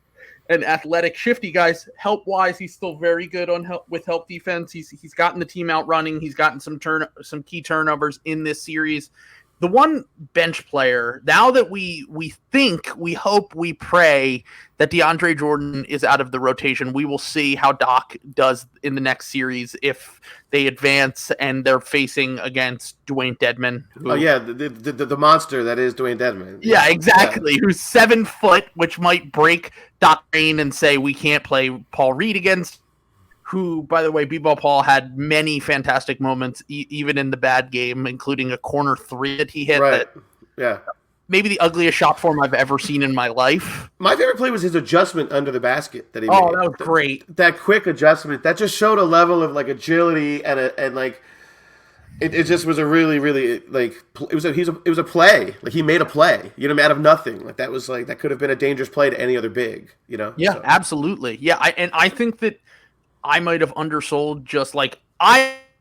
Speaker 1: and athletic, shifty guys, help-wise, he's still very good on help defense. He's gotten the team out running. He's gotten some key turnovers in this series. The one bench player, now that we think, we hope, we pray that DeAndre Jordan is out of the rotation. We will see how Doc does in the next series if they advance and they're facing against Dwayne Dedmon.
Speaker 2: The monster that is Dwayne Dedmon.
Speaker 1: Yeah, exactly. Yeah. Who's 7 foot, which might break Doc Green and say we can't play Paul Reed against. Who, by the way, B-Ball Paul had many fantastic moments, even in the bad game, including a corner 3 that he hit.
Speaker 2: Right. Yeah.
Speaker 1: Maybe the ugliest shot form I've ever seen in my life.
Speaker 2: My favorite play was his adjustment under the basket that he made.
Speaker 1: Oh, that was great.
Speaker 2: That quick adjustment. That just showed a level of agility and It just was a really, really like it was a play. Like he made a play, out of nothing. Like that could have been a dangerous play to any other big,
Speaker 1: Yeah,
Speaker 2: So.
Speaker 1: absolutely. Yeah, I think that I might have undersold just like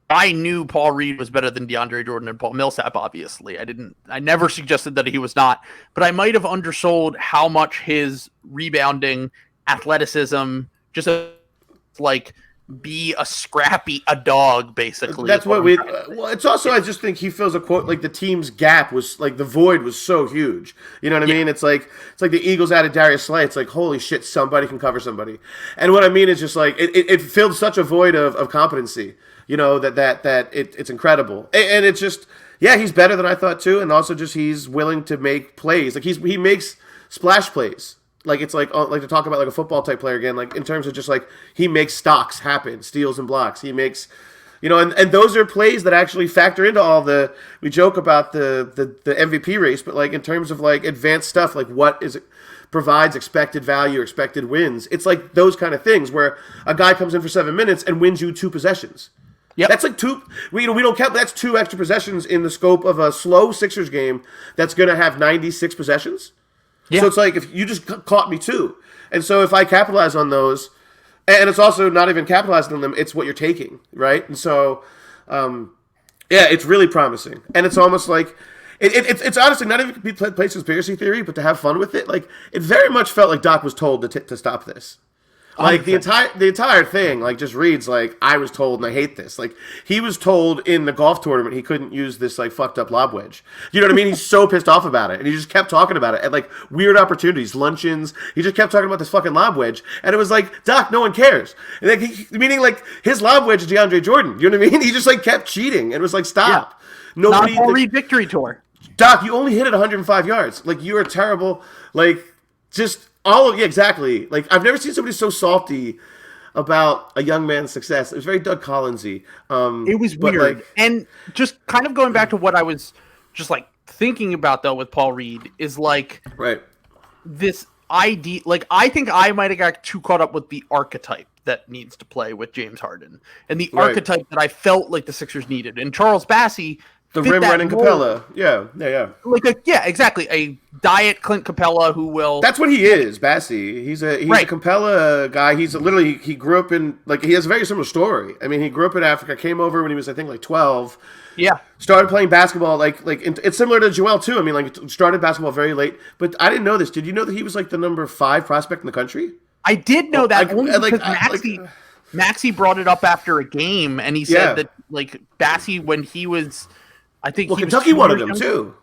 Speaker 1: I knew Paul Reed was better than DeAndre Jordan and Paul Millsap, obviously. I never suggested that he was not, but I might have undersold how much his rebounding, athleticism, just like be a dog, basically.
Speaker 2: That's what we. Well, it's also I just think he feels a quote like the team's gap was like the void was so huge. You know what I mean? It's like the Eagles added Darius Slay. It's like holy shit, somebody can cover somebody. And what I mean is just like it filled such a void of competency. It's incredible, and it's just he's better than I thought too, and also just he's willing to make plays. Like he makes splash plays. Like it's like to talk about like a football type player again. Like in terms of just like he makes stocks happen, steals and blocks. He makes, and those are plays that actually factor into all the. We joke about the MVP race, but like in terms of like advanced stuff, like what is it provides expected value, expected wins. It's like those kind of things where a guy comes in for 7 minutes and wins you 2 possessions.
Speaker 1: Yeah,
Speaker 2: that's like two. We don't count. That's 2 extra possessions in the scope of a slow Sixers game that's going to have 96 possessions. Yeah. So it's like if you just caught me 2, and so if I capitalize on those, and it's also not even capitalizing on them, it's what you're taking, right? And so, it's really promising, and it's almost like it's honestly not even to play conspiracy theory, but to have fun with it. Like it very much felt like Doc was told to stop this. Like the entire thing, like just reads like I was told and I hate this. Like he was told in the golf tournament he couldn't use this like fucked up lob wedge. You know what I mean? He's so pissed off about it, and he just kept talking about it at like weird opportunities, luncheons. He just kept talking about this fucking lob wedge, and it was like, Doc, no one cares. And like meaning like his lob wedge is DeAndre Jordan. You know what I mean? He just like kept cheating, and it was like stop.
Speaker 1: Yeah. Nobody. Not Reed victory tour.
Speaker 2: Doc, you only hit it 105 yards. Like you are terrible. Like just. Exactly. Like I've never seen somebody so salty about a young man's success. It was very Doug Collinsy.
Speaker 1: It was weird, and just kind of going back to what I was just like thinking about though with Paul Reed is like this idea. Like I think I might have got too caught up with the archetype that needs to play with James Harden and the archetype that I felt like the Sixers needed. And Charles Bassey.
Speaker 2: The rim running Capella. Yeah.
Speaker 1: Like exactly. A diet Clint Capella who will.
Speaker 2: That's what he is, Bassey. He's a Capella guy. He grew up in he has a very similar story. I mean, he grew up in Africa, came over when he was I think like 12.
Speaker 1: Yeah.
Speaker 2: Started playing basketball it's similar to Joel too. I mean, like started basketball very late. But I didn't know this. Did you know that he was like the number 5 prospect in the country?
Speaker 1: I did know that only because Maxey brought it up after a game, and he said that like Bassey when he was. I think
Speaker 2: Kentucky wanted him too.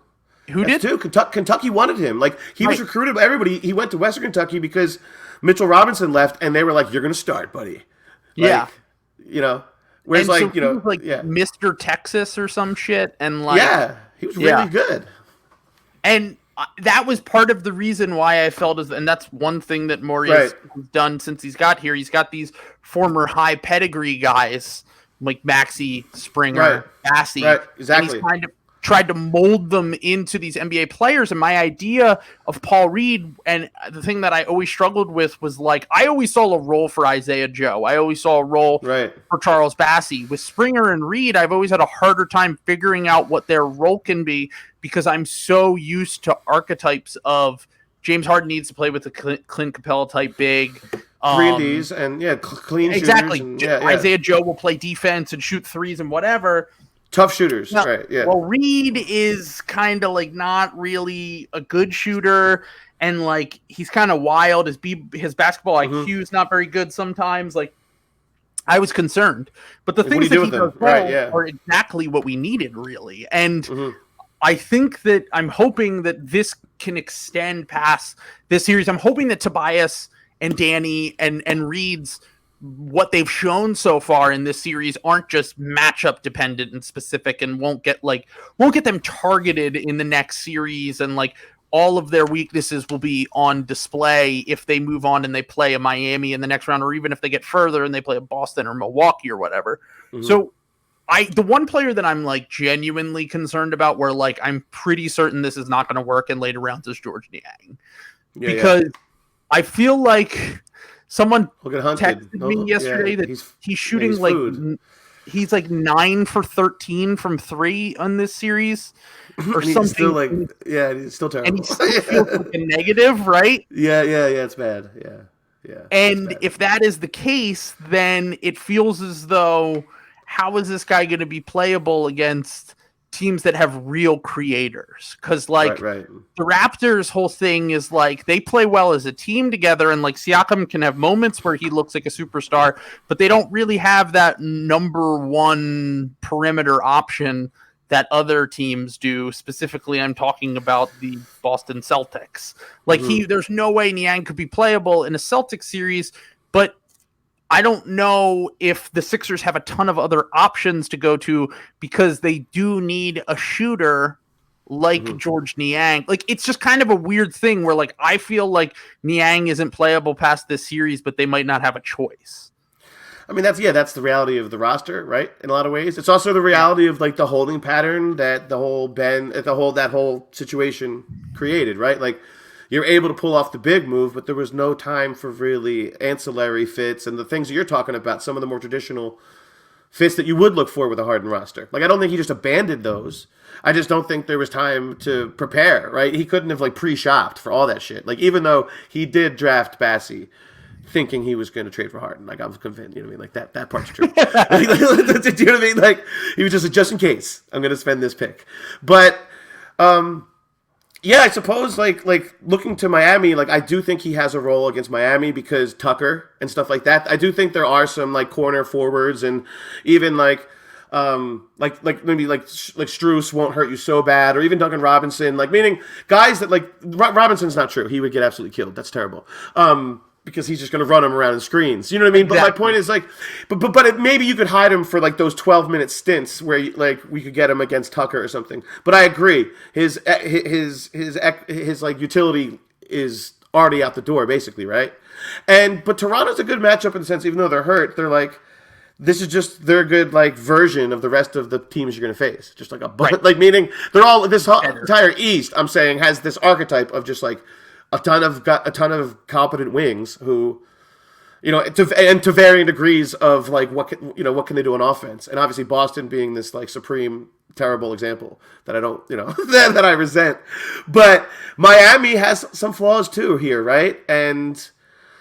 Speaker 1: Who did?
Speaker 2: Too. Kentucky wanted him. Like he was recruited by everybody. He went to Western Kentucky because Mitchell Robinson left, and they were like, "You're going to start, buddy." Whereas
Speaker 1: and so he was Mr. Texas or some shit, and
Speaker 2: he was really good.
Speaker 1: And that was part of the reason why I felt and that's one thing that Morey's done since he's got here. He's got these former high pedigree guys. Like Maxey, Springer, Bassey.
Speaker 2: Right, exactly.
Speaker 1: And he's kind of tried to mold them into these NBA players. And my idea of Paul Reed, and the thing that I always struggled with was like, I always saw a role for Isaiah Joe. I always saw a role for Charles Bassey. With Springer and Reed, I've always had a harder time figuring out what their role can be because I'm so used to archetypes of James Harden needs to play with a Clint Capella type big.
Speaker 2: 3-Ds and clean shooters.
Speaker 1: Exactly.
Speaker 2: And,
Speaker 1: Isaiah Joe will play defense and shoot threes and whatever.
Speaker 2: Tough shooters,
Speaker 1: Well, Reed is kind of like not really a good shooter, and like he's kind of wild. His basketball IQ is not very good sometimes. Like I was concerned, but the things that he does are exactly what we needed, really. And I think that I'm hoping that this can extend past this series. I'm hoping that Tobias and Danny and Reed's what they've shown so far in this series aren't just matchup dependent and specific and won't get them targeted in the next series, and like all of their weaknesses will be on display if they move on and they play a Miami in the next round, or even if they get further and they play a Boston or Milwaukee or whatever. So the one player that I'm like genuinely concerned about where like I'm pretty certain this is not going to work in later rounds is George Niang. Because I feel like someone texted me yesterday that he's shooting like he's like 9 for 13 from 3 on this series or
Speaker 2: and he's
Speaker 1: something.
Speaker 2: still like, yeah, it's still terrible.
Speaker 1: And he still feels like a negative, right?
Speaker 2: Yeah, it's bad. Yeah.
Speaker 1: And if that is the case, then it feels as though, how is this guy going to be playable against teams that have real creators? Because like
Speaker 2: right.
Speaker 1: the Raptors' whole thing is like they play well as a team together, and like Siakam can have moments where he looks like a superstar, but they don't really have that number one perimeter option that other teams do. Specifically, I'm talking about the Boston Celtics. Like there's no way Niang could be playable in a Celtics series, but I don't know if the Sixers have a ton of other options to go to because they do need a shooter like George Niang. Like it's just kind of a weird thing where like I feel like Niang isn't playable past this series, but they might not have a choice.
Speaker 2: I mean, that's the reality of the roster, right? In a lot of ways, it's also the reality of like the holding pattern that that whole situation created, right? Like you're able to pull off the big move, but there was no time for really ancillary fits and the things that you're talking about. Some of the more traditional fits that you would look for with a Harden roster. Like I don't think he just abandoned those. I just don't think there was time to prepare, right? He couldn't have like pre-shopped for all that shit. Like even though he did draft Bassey, thinking he was going to trade for Harden. Like I was convinced, you know what I mean? Like that part's true. Do you know what I mean? Like he was just in case I'm going to spend this pick. But yeah, I suppose like looking to Miami, like I do think he has a role against Miami because Tucker and stuff like that. I do think there are some like corner forwards and even like maybe like Strus won't hurt you so bad, or even Duncan Robinson, like meaning guys that like Robinson's not true. He would get absolutely killed. That's terrible. Because he's just going to run him around in screens. You know what I mean? Exactly. But my point is like, but maybe you could hide him for like those 12-minute stints where like we could get him against Tucker or something. But I agree, his like utility is already out the door basically, right? But Toronto's a good matchup in the sense, even though they're hurt, they're like, this is just their good like version of the rest of the teams you're going to face. Just like like meaning they're all this entire East. I'm saying has this archetype of just like. A ton of competent wings who, you know, to varying degrees of like what can they do on offense, and obviously Boston being this like supreme terrible example that I don't that I resent, but Miami has some flaws too here, right? And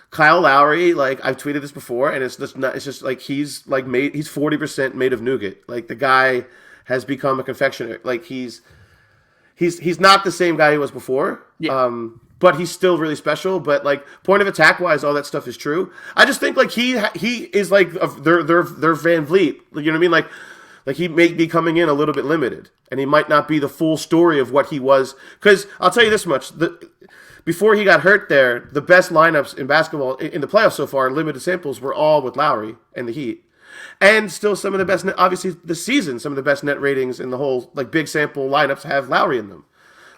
Speaker 2: Kyle Lowry, like I've tweeted this before, and it's just like he's 40% made of nougat. Like the guy has become a confectioner. Like he's not the same guy he was before. Yeah. But he's still really special. But like point of attack wise, all that stuff is true. I just think like he is like their Van Vliet. You know what I mean? Like he may be coming in a little bit limited, and he might not be the full story of what he was. Because I'll tell you this much: before he got hurt, the best lineups in basketball in the playoffs so far, limited samples, were all with Lowry and the Heat. And still some of the best, obviously this season, some of the best net ratings in the whole like big sample lineups have Lowry in them.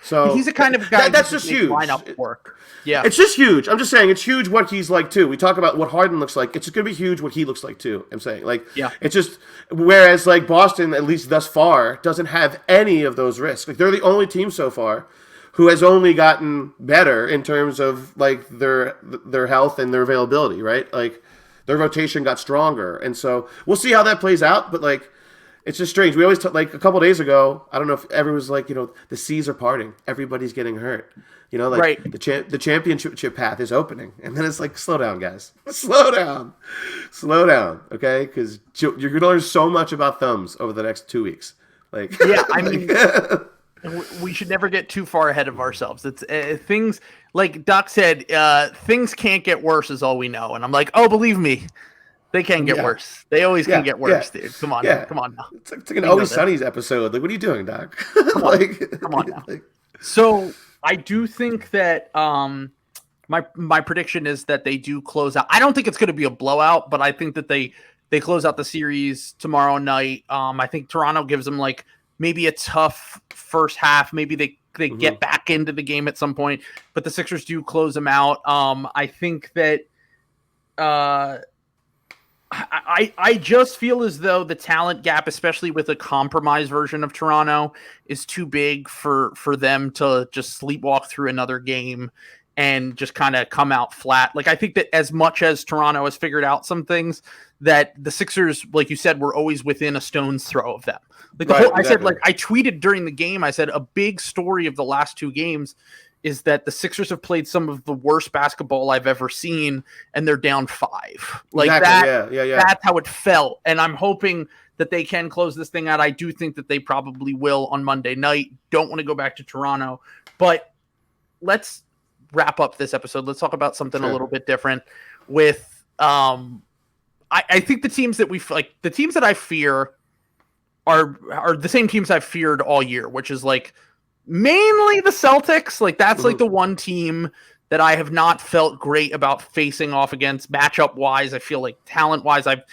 Speaker 2: So
Speaker 1: he's the kind of guy
Speaker 2: that's just huge.
Speaker 1: Lineup work. Yeah,
Speaker 2: it's just huge. I'm just saying it's huge what he's like too. We talk about what Harden looks like. It's going to be huge what he looks like too. I'm saying like it's just whereas like Boston, at least thus far, doesn't have any of those risks. Like they're the only team so far who has only gotten better in terms of like their health and their availability. Right, like their rotation got stronger, and so we'll see how that plays out. But like. It's just strange. We always like a couple days ago. I don't know if everyone's like, the seas are parting. Everybody's getting hurt. Like right. the championship path is opening, and then it's like, slow down, guys. Slow down, okay? Because you're going to learn so much about thumbs over the next 2 weeks. Like,
Speaker 1: yeah, I mean, we should never get too far ahead of ourselves. It's things like Doc said. Things can't get worse, is all we know. And I'm like, oh, believe me. They can get worse. They always can get worse, dude. Come on now.
Speaker 2: It's like an Always Sunny's episode. Like, what are you doing, Doc?
Speaker 1: Come on now. So I do think that my prediction is that they do close out. I don't think it's going to be a blowout, but I think that they close out the series tomorrow night. I think Toronto gives them like maybe a tough first half. Maybe they get back into the game at some point, but the Sixers do close them out. I think that. I just feel as though the talent gap, especially with a compromised version of Toronto, is too big for them to just sleepwalk through another game. and just kind of come out flat. Like, I think that as much as Toronto has figured out some things, that the Sixers, like you said, were always within a stone's throw of them. Like I said, like I tweeted during the game, I said a big story of the last two games is that the Sixers have played some of the worst basketball I've ever seen, and they're down 5. Like that's how it felt. And I'm hoping that they can close this thing out. I do think that they probably will on Monday night. Don't want to go back to Toronto, but let's wrap up this episode. Let's talk about something a little bit different with, I think the teams that the teams that I fear are the same teams I've feared all year, which is like mainly the Celtics. Like that's like the one team that I have not felt great about facing off against matchup wise. I feel like talent wise, I've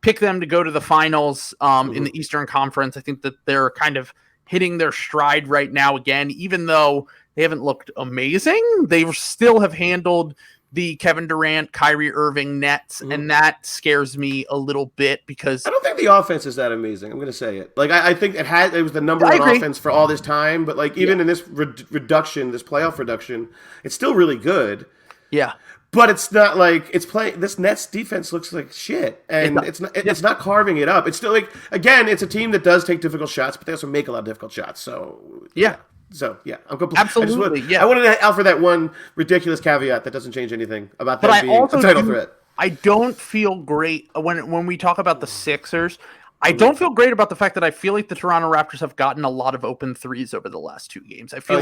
Speaker 1: picked them to go to the finals in the Eastern Conference. I think that they're kind of hitting their stride right now again, even though they haven't looked amazing. They still have handled the Kevin Durant, Kyrie Irving Nets, and that scares me a little bit because
Speaker 2: I don't think the offense is that amazing. I'm going to say it. Like I think it was the number one offense for all this time, but like even in this reduction, this playoff reduction, it's still really good.
Speaker 1: Yeah.
Speaker 2: But it's not like it's playing. This Nets defense looks like shit, and it's not carving it up. It's still like, again, it's a team that does take difficult shots, but they also make a lot of difficult shots. So I'm completely
Speaker 1: absolutely.
Speaker 2: I wanted to offer that one ridiculous caveat that doesn't change anything about them being a title threat.
Speaker 1: I don't feel great when we talk about the Sixers. I don't feel great about the fact that I feel like the Toronto Raptors have gotten a lot of open threes over the last 2 games. I feel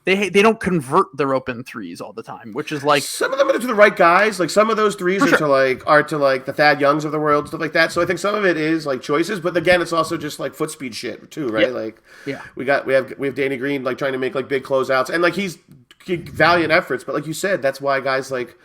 Speaker 1: they don't convert their open threes all the time, which is like
Speaker 2: some of them are to the right guys. Like some of those threes are to like the Thad Youngs of the world, stuff like that. So I think some of it is like choices, but again, it's also just like foot speed shit too, right? We have Danny Green like trying to make like big closeouts, and like he's valiant efforts, but like you said, that's why guys like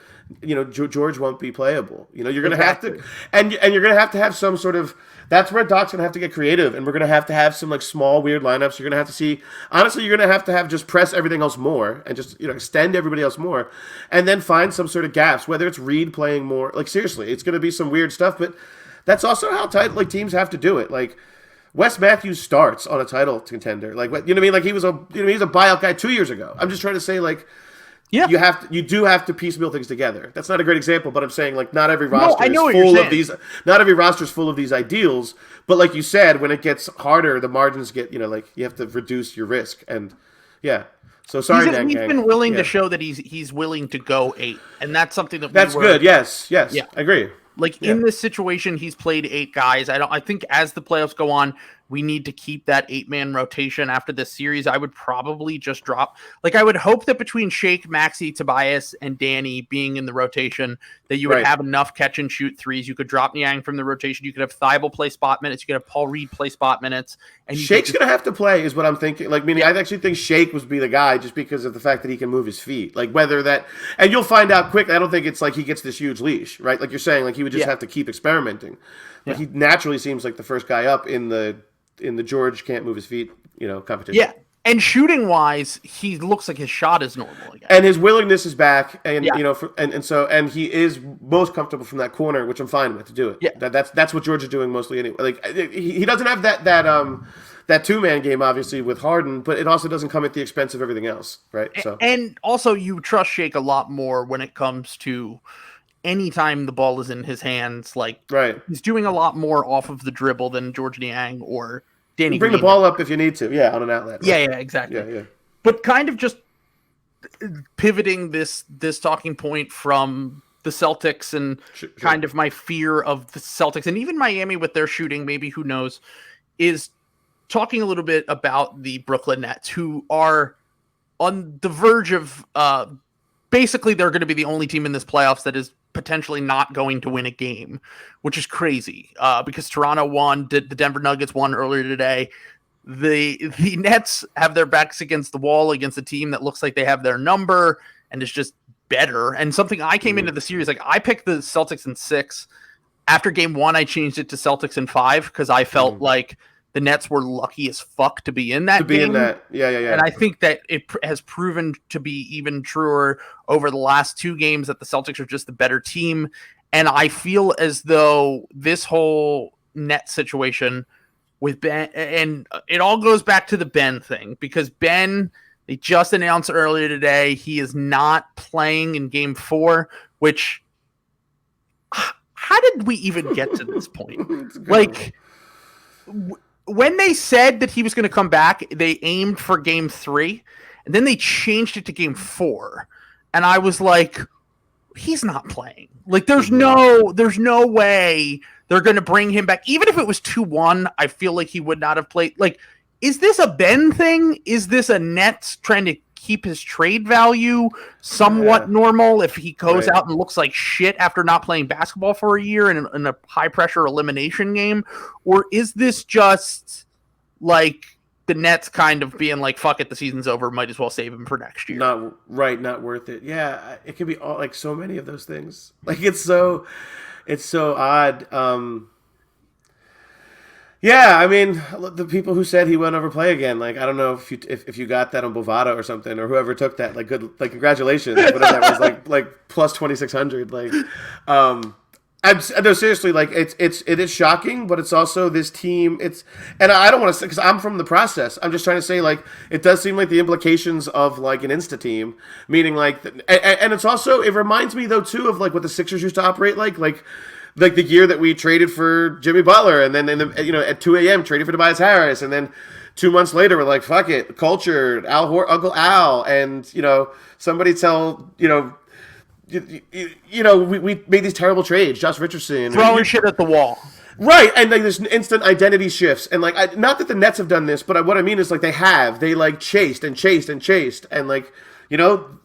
Speaker 2: George won't be playable. You're gonna have to, and you're gonna have to have some sort of. That's where Doc's gonna have to get creative, and we're gonna have some like small weird lineups. You're gonna have to see. Honestly, you're gonna have just press everything else more, and just extend everybody else more, and then find some sort of gaps. Whether it's Reed playing more, like seriously, it's gonna be some weird stuff. But that's also how teams have to do it. Like Wes Matthews starts on a title contender. Like what I mean? Like he's a buyout guy 2 years ago. I'm just trying to say like. Yeah, you do have to piecemeal things together. That's not a great example, but I'm saying like not every roster is full of these. Not every roster is full of these ideals. But like you said, when it gets harder, the margins get like you have to reduce your risk. And so sorry,
Speaker 1: he's been willing to show that he's willing to go 8, and that's something
Speaker 2: that's good. Yes, I agree.
Speaker 1: Like in this situation, he's played 8 guys. I think as the playoffs go on, we need to keep that 8-man rotation after this series. I would probably just drop. Like I would hope that between Shake, Maxey, Tobias, and Danny being in the rotation, that you would have enough catch and shoot threes. You could drop Niang from the rotation. You could have Thibault play spot minutes. You could have Paul Reed play spot minutes. And
Speaker 2: Shake's gonna have to play, is what I'm thinking. Like meaning, I actually think Shake would be the guy just because of the fact that he can move his feet. Like whether that, and you'll find out quickly. I don't think it's like he gets this huge leash, right? Like you're saying, like he would just have to keep experimenting. But he naturally seems like the first guy up in the George can't move his feet, competition.
Speaker 1: Yeah, and shooting wise, he looks like his shot is normal again,
Speaker 2: and his willingness is back, and and he is most comfortable from that corner, which I'm fine with to do it. Yeah, that's what George is doing mostly anyway. Like he doesn't have that 2-man game obviously with Harden, but it also doesn't come at the expense of everything else, right? So
Speaker 1: and also you trust Shake a lot more when it comes to. Anytime the ball is in his hands, he's doing a lot more off of the dribble than George Niang or Danny
Speaker 2: Green. Bring the ball up if you need to, on an outlet. Right?
Speaker 1: Yeah, exactly. Yeah. But kind of just pivoting this talking point from the Celtics and kind of my fear of the Celtics and even Miami with their shooting, maybe who knows, is talking a little bit about the Brooklyn Nets, who are on the verge of basically they're going to be the only team in this playoffs that is potentially not going to win a game, which is crazy because Toronto won, the Denver Nuggets won earlier today. The Nets have their backs against the wall against a team that looks like they have their number and is just better. And something I came into the series, like I picked the Celtics in 6. After game 1, I changed it to Celtics in 5 because I felt like the Nets were lucky as fuck to be in that game.
Speaker 2: Yeah.
Speaker 1: And I think that it has proven to be even truer over the last 2 games that the Celtics are just the better team. And I feel as though this whole net situation with Ben, and it all goes back to the Ben thing, because Ben They just announced earlier today he is not playing in Game 4, which, how did we even get to this point? Like, when they said that he was going to come back, they aimed for Game 3, and then they changed it to Game 4. And I was like, he's not playing. Like, there's no way they're going to bring him back. Even if it was 2-1, I feel like he would not have played. Like, is this a Ben thing? Is this a Nets trying to keep his trade value somewhat normal if he goes out and looks like shit after not playing basketball for a year in a high-pressure elimination game? Or is this just, like, the Nets kind of being like, fuck it, the season's over, might as well save him for next year?
Speaker 2: Not worth it. Yeah, it could be all, like, so many of those things. Like, it's so odd. Yeah, I mean, the people who said he won't ever play again, like, I don't know if you got that on Bovada or something, or whoever took that, like, good, like, congratulations, whatever that was, like plus 2,600, like, no, seriously, like, it is shocking, but it's also this team, and I don't want to say, because I'm from the process, I'm just trying to say, like, it does seem like the implications of, like, an Insta team, meaning, like, and it's also, it reminds me, though, too, of, like, what the Sixers used to operate like the year that we traded for Jimmy Butler, and then at 2 a.m. traded for Tobias Harris, and then 2 months later we're like, fuck it, culture, Uncle Al, and somebody tell we made these terrible trades, Josh Richardson,
Speaker 1: throwing shit at the wall.
Speaker 2: Right, and like there's instant identity shifts, and like not that the Nets have done this, but what I mean is like they like chased, and like.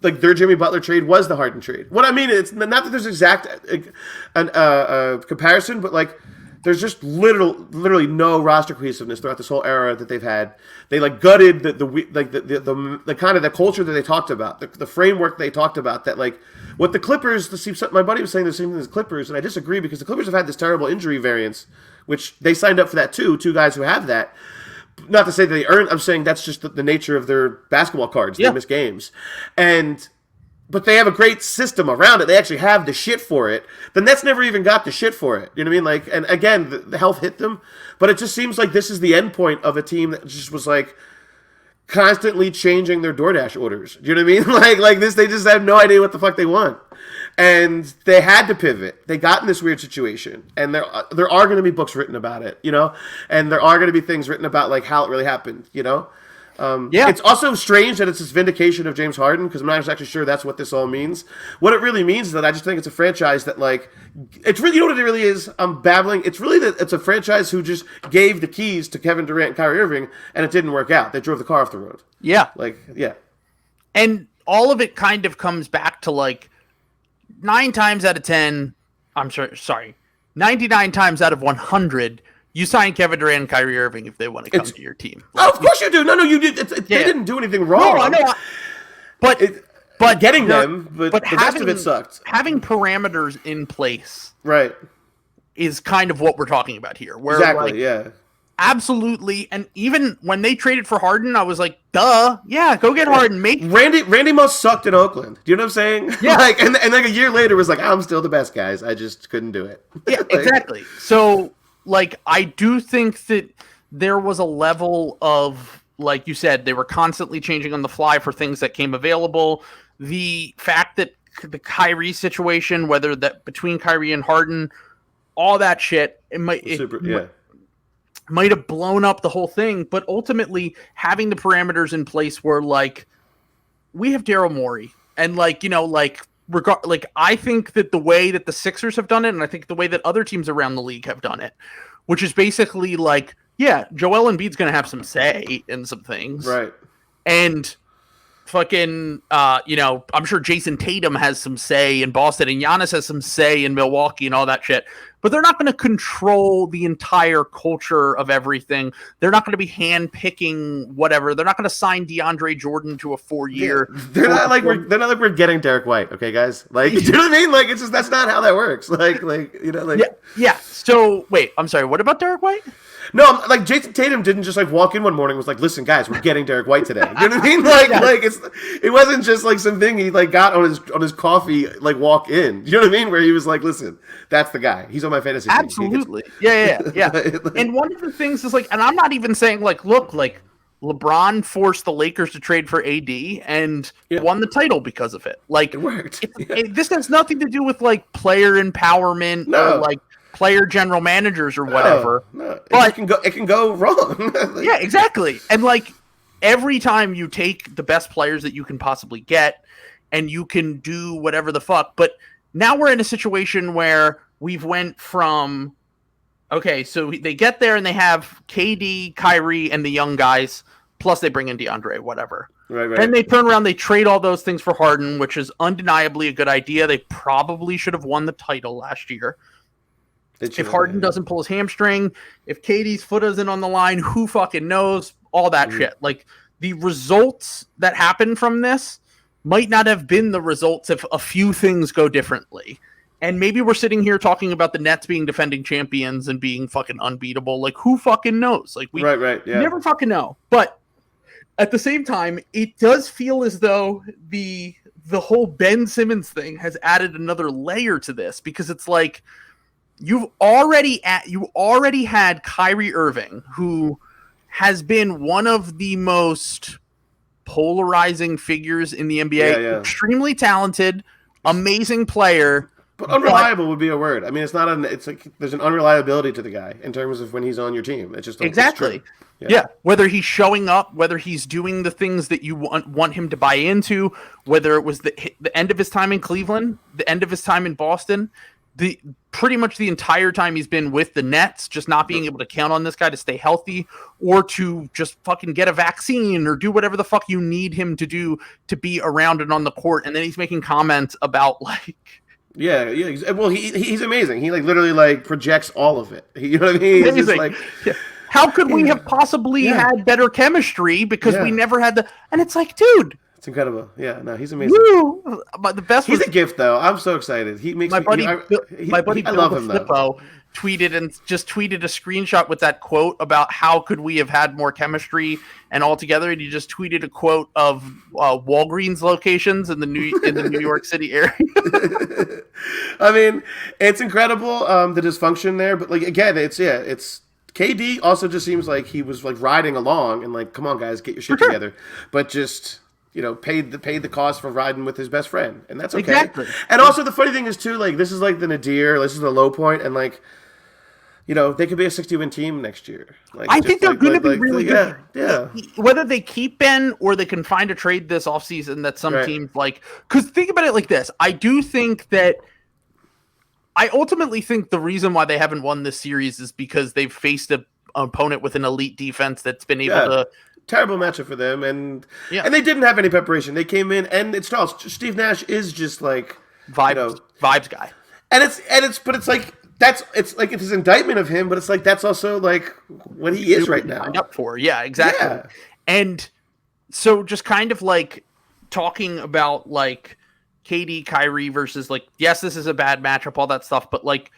Speaker 2: Like their Jimmy Butler trade was the Harden trade. What I mean is not that there's exact comparison, but like there's just literally no roster cohesiveness throughout this whole era that they've had. They like gutted the kind of the culture that they talked about, the framework they talked about. That like what the Clippers. My buddy was saying the same thing as the Clippers, and I disagree because the Clippers have had this terrible injury variance, which they signed up for that too. 2 guys who have that. Not to say that they earn. I'm saying that's just the nature of their basketball cards. They miss games, but they have a great system around it. They actually have the shit for it. The Nets never even got the shit for it. You know what I mean? Like, and again, the health hit them, but it just seems like this is the end point of a team that just was like constantly changing their DoorDash orders. Do you know what I mean? Like this, they just have no idea what the fuck they want. And they had to pivot. They got in this weird situation, and there are going to be books written about it, and there are going to be things written about like how it really happened, It's also strange that it's this vindication of James Harden because I'm not actually sure that's what this all means. What it really means is that I just think it's a franchise that like it's really what it really is. I'm babbling. It's really that it's a franchise who just gave the keys to Kevin Durant and Kyrie Irving, and it didn't work out. They drove the car off the road.
Speaker 1: Yeah,
Speaker 2: yeah,
Speaker 1: and all of it kind of comes back to like. 9 times out of 10, 99 times out of 100, you sign Kevin Durant and Kyrie Irving if they want to come to your team.
Speaker 2: Like, of course you do. No, you did. They didn't do anything wrong.
Speaker 1: No, I know. But
Speaker 2: getting them, but the rest of it sucked.
Speaker 1: Having parameters in place,
Speaker 2: right,
Speaker 1: is kind of what we're talking about here. Where
Speaker 2: exactly, yeah.
Speaker 1: Absolutely, and even when they traded for Harden, I was like, "Duh, yeah, go get Harden."
Speaker 2: Randy Moss sucked in Oakland. Do you know what I'm saying?
Speaker 1: Yeah,
Speaker 2: and like a year later, was like, "I'm still the best, guys. I just couldn't do it."
Speaker 1: Yeah, exactly. So, like, I do think that there was a level of, like you said, they were constantly changing on the fly for things that came available. The fact that the Kyrie situation, whether that between Kyrie and Harden, all that shit, might have blown up the whole thing, but ultimately having the parameters in place where like we have Daryl Morey and like, I think that the way that the Sixers have done it, and I think the way that other teams around the league have done it, which is basically like, yeah, Joel Embiid's going to have some say in some things.
Speaker 2: Right.
Speaker 1: And fucking, I'm sure Jason Tatum has some say in Boston and Giannis has some say in Milwaukee and all that shit. But they're not going to control the entire culture of everything. They're not going to be hand-picking whatever. They're not going to sign DeAndre Jordan to a 4-year.
Speaker 2: Yeah. They're not like we're getting Derek White, okay, guys? Like, do you know what I mean? Like, it's just that's not how that works.
Speaker 1: Yeah. So wait, I'm sorry. What about Derek White?
Speaker 2: No, like Jason Tatum didn't just like walk in one morning and was like, "Listen, guys, we're getting Derek White today." You know what I mean? Like it wasn't just like something he like got on his coffee like walk in. You know what I mean? Where he was like, "Listen, that's the guy. He's on my fantasy team."
Speaker 1: Absolutely. Yeah. And one of the things is like, and I'm not even saying like, look, like LeBron forced the Lakers to trade for AD and won the title because of it. Like,
Speaker 2: it worked.
Speaker 1: This has nothing to do with like player empowerment or like player general managers or whatever.
Speaker 2: No.
Speaker 1: But
Speaker 2: It can go wrong.
Speaker 1: yeah, exactly. And like every time you take the best players that you can possibly get and you can do whatever the fuck. But now we're in a situation where we've went from, okay, so they get there and they have KD, Kyrie, and the young guys, plus they bring in DeAndre, whatever.
Speaker 2: Right.
Speaker 1: Then they turn around, they trade all those things for Harden, which is undeniably a good idea. They probably should have won the title last year. If Harden doesn't pull his hamstring, if KD's foot isn't on the line, who fucking knows? All that shit. Like, the results that happen from this might not have been the results if a few things go differently. And maybe we're sitting here talking about the Nets being defending champions and being fucking unbeatable. Like, who fucking knows? Like, we never fucking know. But at the same time, it does feel as though the whole Ben Simmons thing has added another layer to this, because it's like you already had Kyrie Irving, who has been one of the most polarizing figures in the NBA. Extremely talented, amazing player.
Speaker 2: But unreliable would be a word. I mean, it's like there's an unreliability to the guy in terms of when he's on your team. It's just
Speaker 1: exactly. Yeah. Whether he's showing up, whether he's doing the things that you want him to buy into, whether it was the end of his time in Cleveland, the end of his time in Boston, pretty much the entire time he's been with the Nets, just not being able to count on this guy to stay healthy or to just fucking get a vaccine or do whatever the fuck you need him to do to be around and on the court. And then he's making comments about like...
Speaker 2: Yeah. Well, he's amazing. He like literally like projects all of it. You know what I mean? He's just like,
Speaker 1: how could we have possibly had better chemistry because we never had the? And it's like, dude,
Speaker 2: it's incredible. Yeah, no, he's amazing.
Speaker 1: But the best.
Speaker 2: He's a gift, though. I'm so excited. He makes
Speaker 1: my buddy. My buddy,
Speaker 2: I love him though.
Speaker 1: Tweeted a screenshot with that quote about how could we have had more chemistry and all together, and he just tweeted a quote of Walgreens locations in the New York City area.
Speaker 2: I mean, it's incredible the dysfunction there, but like again, it's KD also just seems like he was like riding along and like, come on guys, get your shit together, but just paid the cost for riding with his best friend, and that's okay.
Speaker 1: Exactly.
Speaker 2: And also the funny thing is too, like this is like the nadir, this is the low point, and like they could be a 60-win team next year. Like,
Speaker 1: I think they're going to be really good.
Speaker 2: Yeah.
Speaker 1: Whether they keep Ben or they can find a trade this offseason that some teams like. Because think about it like this. I ultimately think the reason why they haven't won this series is because they've faced an opponent with an elite defense that's been able to.
Speaker 2: Terrible matchup for them. And they didn't have any preparation. They came in, and it's Steve Nash is just like.
Speaker 1: Vibes guy.
Speaker 2: And it's like. It's like it's his indictment of him, but it's like that's also like what he is right now.
Speaker 1: Up for, yeah, exactly. Yeah. And so just kind of like talking about like KD, Kyrie versus like, yes, this is a bad matchup, all that stuff, but like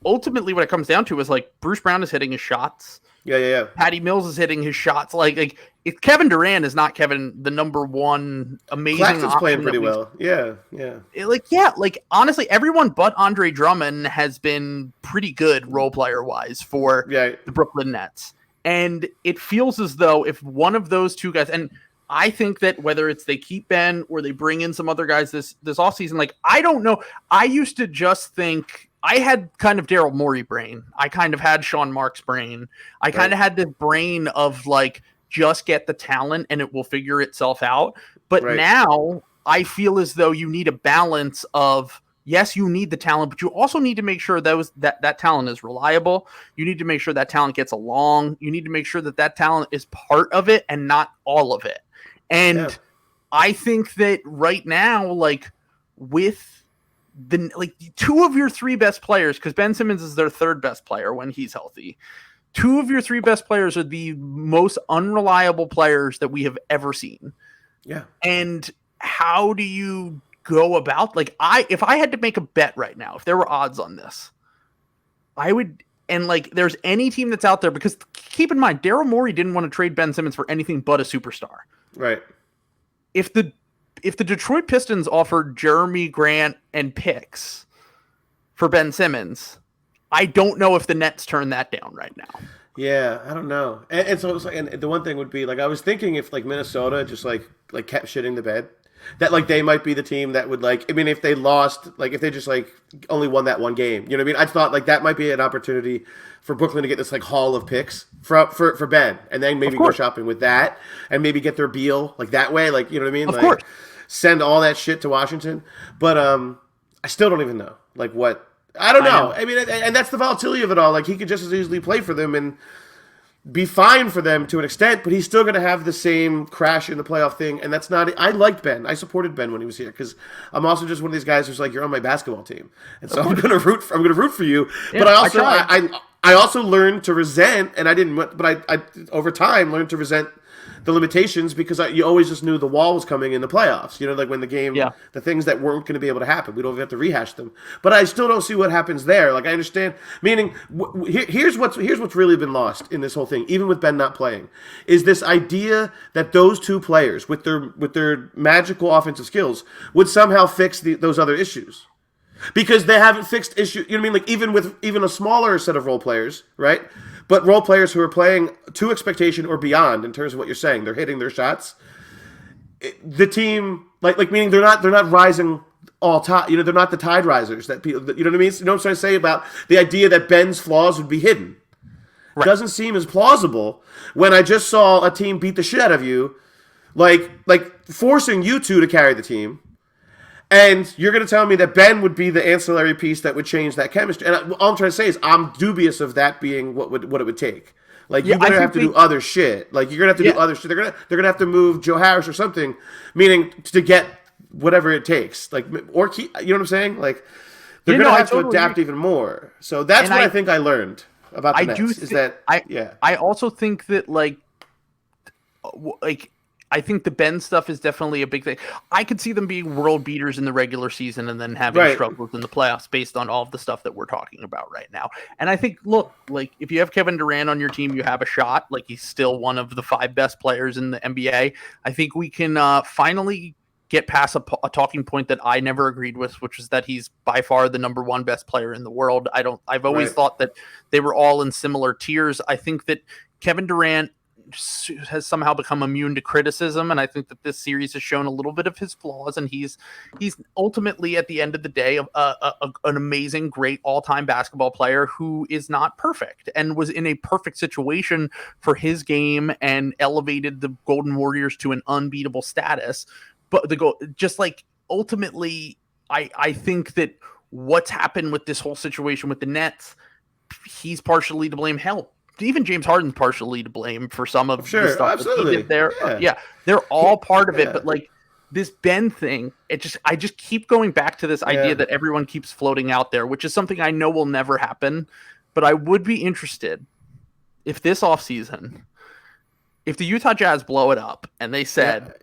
Speaker 1: ultimately what it comes down to is like Bruce Brown is hitting his shots.
Speaker 2: Yeah.
Speaker 1: Patty Mills is hitting his shots. Like if Kevin Durant is not the number one amazing
Speaker 2: Claxton's playing pretty well. Yeah.
Speaker 1: Like honestly, everyone but Andre Drummond has been pretty good role player wise for the Brooklyn Nets. And it feels as though if one of those two guys, and I think that whether it's they keep Ben or they bring in some other guys this offseason, like I don't know. I used to just think I had kind of Daryl Morey brain. I kind of had Sean Marks brain. I kind of had the brain of like, just get the talent and it will figure itself out. But now I feel as though you need a balance of, yes, you need the talent, but you also need to make sure that talent is reliable. You need to make sure that talent gets along. You need to make sure that talent is part of it and not all of it. And I think that right now, like with two of your three best players, because Ben Simmons is their third best player when he's healthy. Two of your three best players are the most unreliable players that we have ever seen.
Speaker 2: Yeah.
Speaker 1: And how do you go about, like, if I had to make a bet right now, if there were odds on this, I would, and like, there's any team that's out there, because keep in mind, Daryl Morey didn't want to trade Ben Simmons for anything but a superstar.
Speaker 2: Right.
Speaker 1: If the Detroit Pistons offered Jeremy Grant and picks for Ben Simmons, I don't know if the Nets turn that down right now.
Speaker 2: Yeah, I don't know. And so it was like, and the one thing would be like I was thinking if like Minnesota just like kept shitting the bed, that like they might be the team that would like. I mean, if they lost, like if they just like only won that one game, you know what I mean? I thought like that might be an opportunity for Brooklyn to get this like haul of picks for Ben, and then maybe go shopping with that, and maybe get their Beal like that way, like you know what I mean?
Speaker 1: Of
Speaker 2: Like
Speaker 1: course.
Speaker 2: send all that shit to Washington, but I still don't even know like what. I don't know. I mean, and that's the volatility of it all. Like he could just as easily play for them and be fine for them to an extent, but he's still going to have the same crash in the playoff thing. And that's not. I liked Ben. I supported Ben when he was here because I'm also just one of these guys who's like, you're on my basketball team, and so I'm going to root. I'm going to root for you. Yeah, but I also learned to resent, and I didn't. But I over time learned to resent the limitations because you always just knew the wall was coming in the playoffs. You know, like when the game, the things that weren't going to be able to happen, we don't even have to rehash them. But I still don't see what happens there. Like I understand, meaning here's what's really been lost in this whole thing, even with Ben not playing, is this idea that those two players with their magical offensive skills would somehow fix those other issues. Because they haven't fixed issue, you know what I mean? Like even with a smaller set of role players, right? But role players who are playing to expectation or beyond in terms of what you're saying, they're hitting their shots. The team, like meaning they're not rising all tide. You know, they're not the tide risers that people. You know what I mean? You know what I'm trying to say about the idea that Ben's flaws would be hidden. Right. Doesn't seem as plausible when I just saw a team beat the shit out of you, like forcing you two to carry the team. And you're going to tell me that Ben would be the ancillary piece that would change that chemistry. And all I'm trying to say is I'm dubious of that being what it would take. Like you're going to have to do other shit. Like you're going to have to do other shit. They're going to have to move Joe Harris or something, meaning to get whatever it takes. Like or keep, you know what I'm saying? Like they're going to have to adapt even more. So that's what I think I learned about the Nets.
Speaker 1: I also think that like I think the Ben stuff is definitely a big thing. I could see them being world beaters in the regular season and then having struggles in the playoffs based on all of the stuff that we're talking about right now. And I think, look, like if you have Kevin Durant on your team, you have a shot. Like he's still one of the 5 best players in the NBA. I think we can finally get past a talking point that I never agreed with, which is that he's by far the number 1 best player in the world. I've always thought that they were all in similar tiers. I think that Kevin Durant has somehow become immune to criticism, and I think that this series has shown a little bit of his flaws, and he's ultimately at the end of the day an amazing, great all-time basketball player who is not perfect and was in a perfect situation for his game and elevated the Golden Warriors to an unbeatable status. But just like ultimately, I think that what's happened with this whole situation with the Nets, he's partially to blame. Hell, even James Harden's partially to blame for some of the stuff that he did there. They're all part of it. But like this Ben thing, I just keep going back to this idea that everyone keeps floating out there, which is something I know will never happen. But I would be interested if this offseason, if the Utah Jazz blow it up and they said,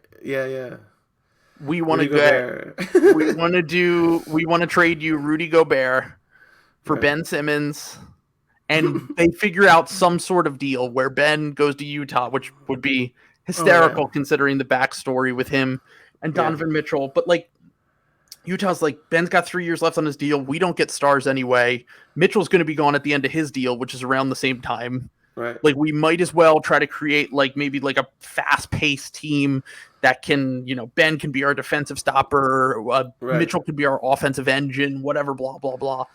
Speaker 1: we want to go, we want to trade you Rudy Gobert for Ben Simmons. And they figure out some sort of deal where Ben goes to Utah, which would be hysterical considering the backstory with him and Donovan Mitchell. But like Utah's like, Ben's got 3 years left on his deal. We don't get stars anyway. Mitchell's going to be gone at the end of his deal, which is around the same time.
Speaker 2: Right.
Speaker 1: Like we might as well try to create like maybe like a fast-paced team that can, you know, Ben can be our defensive stopper. Mitchell could be our offensive engine, whatever, blah, blah, blah.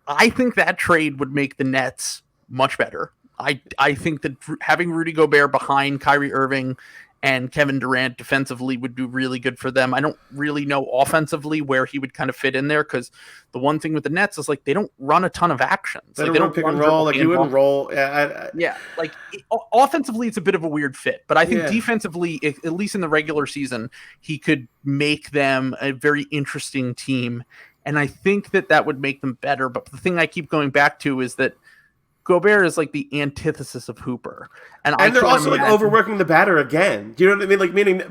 Speaker 1: I think that trade would make the Nets much better. I think that having Rudy Gobert behind Kyrie Irving and Kevin Durant defensively would be really good for them. I don't really know offensively where he would kind of fit in there because the one thing with the Nets is like they don't run a ton of actions.
Speaker 2: They don't pick and roll. Like you wouldn't roll.
Speaker 1: Like offensively, it's a bit of a weird fit. But I think defensively, at least in the regular season, he could make them a very interesting team. And I think that would make them better. But the thing I keep going back to is that Gobert is like the antithesis of Hooper. And
Speaker 2: they're also like overworking the batter again. Do you know what I mean? Like meaning,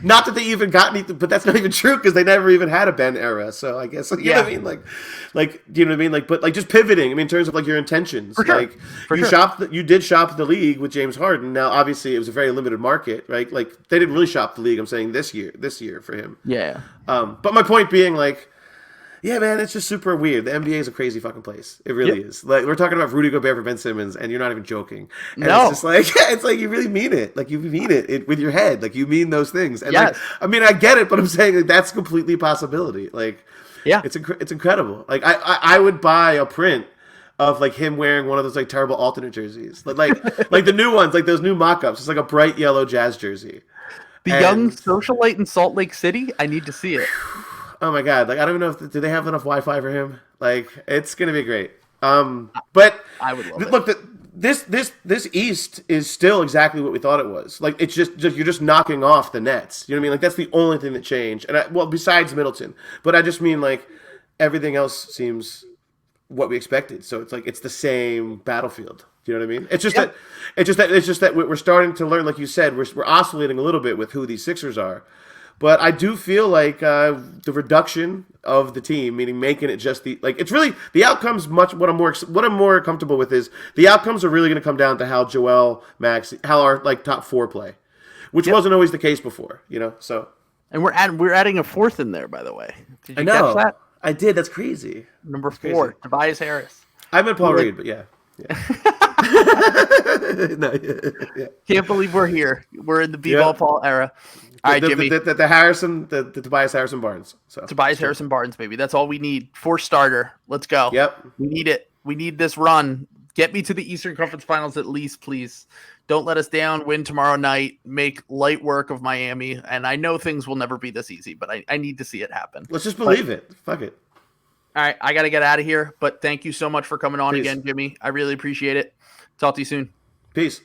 Speaker 2: not that they even got anything, but that's not even true because they never even had a Ben era. So I guess, you know what I mean? Like, do you know what I mean? Like, but like just pivoting, I mean, in terms of like your intentions, you did shop the league with James Harden. Now, obviously it was a very limited market, right? Like they didn't really shop the league. I'm saying this year for him.
Speaker 1: Yeah.
Speaker 2: But my point being like, Yeah, man, it's just super weird. The NBA is a crazy fucking place. It really is. Like, we're talking about Rudy Gobert for Ben Simmons, and you're not even joking. And
Speaker 1: No.
Speaker 2: it's just like, it's like you really mean it. Like, you mean it with your head. Like, you mean those things. And
Speaker 1: Yes.
Speaker 2: like, I mean, I get it, but I'm saying like, that's completely a possibility. Like,
Speaker 1: Yeah.
Speaker 2: it's incredible. Like, I would buy a print of like him wearing one of those like terrible alternate jerseys, like the new ones, like those new mock-ups. It's like a bright yellow Jazz jersey.
Speaker 1: The young socialite in Salt Lake City. I need to see it.
Speaker 2: Oh my god! Like, I don't even know if do they have enough Wi-Fi for him. Like, it's gonna be great. But
Speaker 1: I would love it.
Speaker 2: Look, this East is still exactly what we thought it was. Like, it's just you're just knocking off the Nets. You know what I mean? Like, that's the only thing that changed. And well, besides Middleton, but I just mean like everything else seems what we expected. So it's like it's the same battlefield. Do you know what I mean? It's just that we're starting to learn. Like you said, we're oscillating a little bit with who these Sixers are. But I do feel like the reduction of the team, meaning making it just it's really the outcomes. What I'm more comfortable with is the outcomes are really going to come down to how Joel, Max, how our like top four play, which wasn't always the case before. You know, so
Speaker 1: and we're adding a fourth in there, by the way. Did you
Speaker 2: catch
Speaker 1: that?
Speaker 2: I did. That's crazy.
Speaker 1: Number 4, Tobias Harris.
Speaker 2: I meant Paul Reed, but yeah. No, yeah.
Speaker 1: Can't believe we're here. We're in the B-ball Paul era. All right, Jimmy.
Speaker 2: The Tobias Harrison Barnes. So
Speaker 1: Tobias Harrison Barnes, baby. That's all we need. 4 starter. Let's go.
Speaker 2: Yep.
Speaker 1: We need it. We need this run. Get me to the Eastern Conference Finals at least, please. Don't let us down. Win tomorrow night. Make light work of Miami. And I know things will never be this easy, but I need to see it happen.
Speaker 2: Let's just believe it. Fuck it.
Speaker 1: All right, I got to get out of here, but thank you so much for coming on
Speaker 2: Peace.
Speaker 1: again, Jimmy. I really appreciate it. Talk to you soon.
Speaker 2: Peace.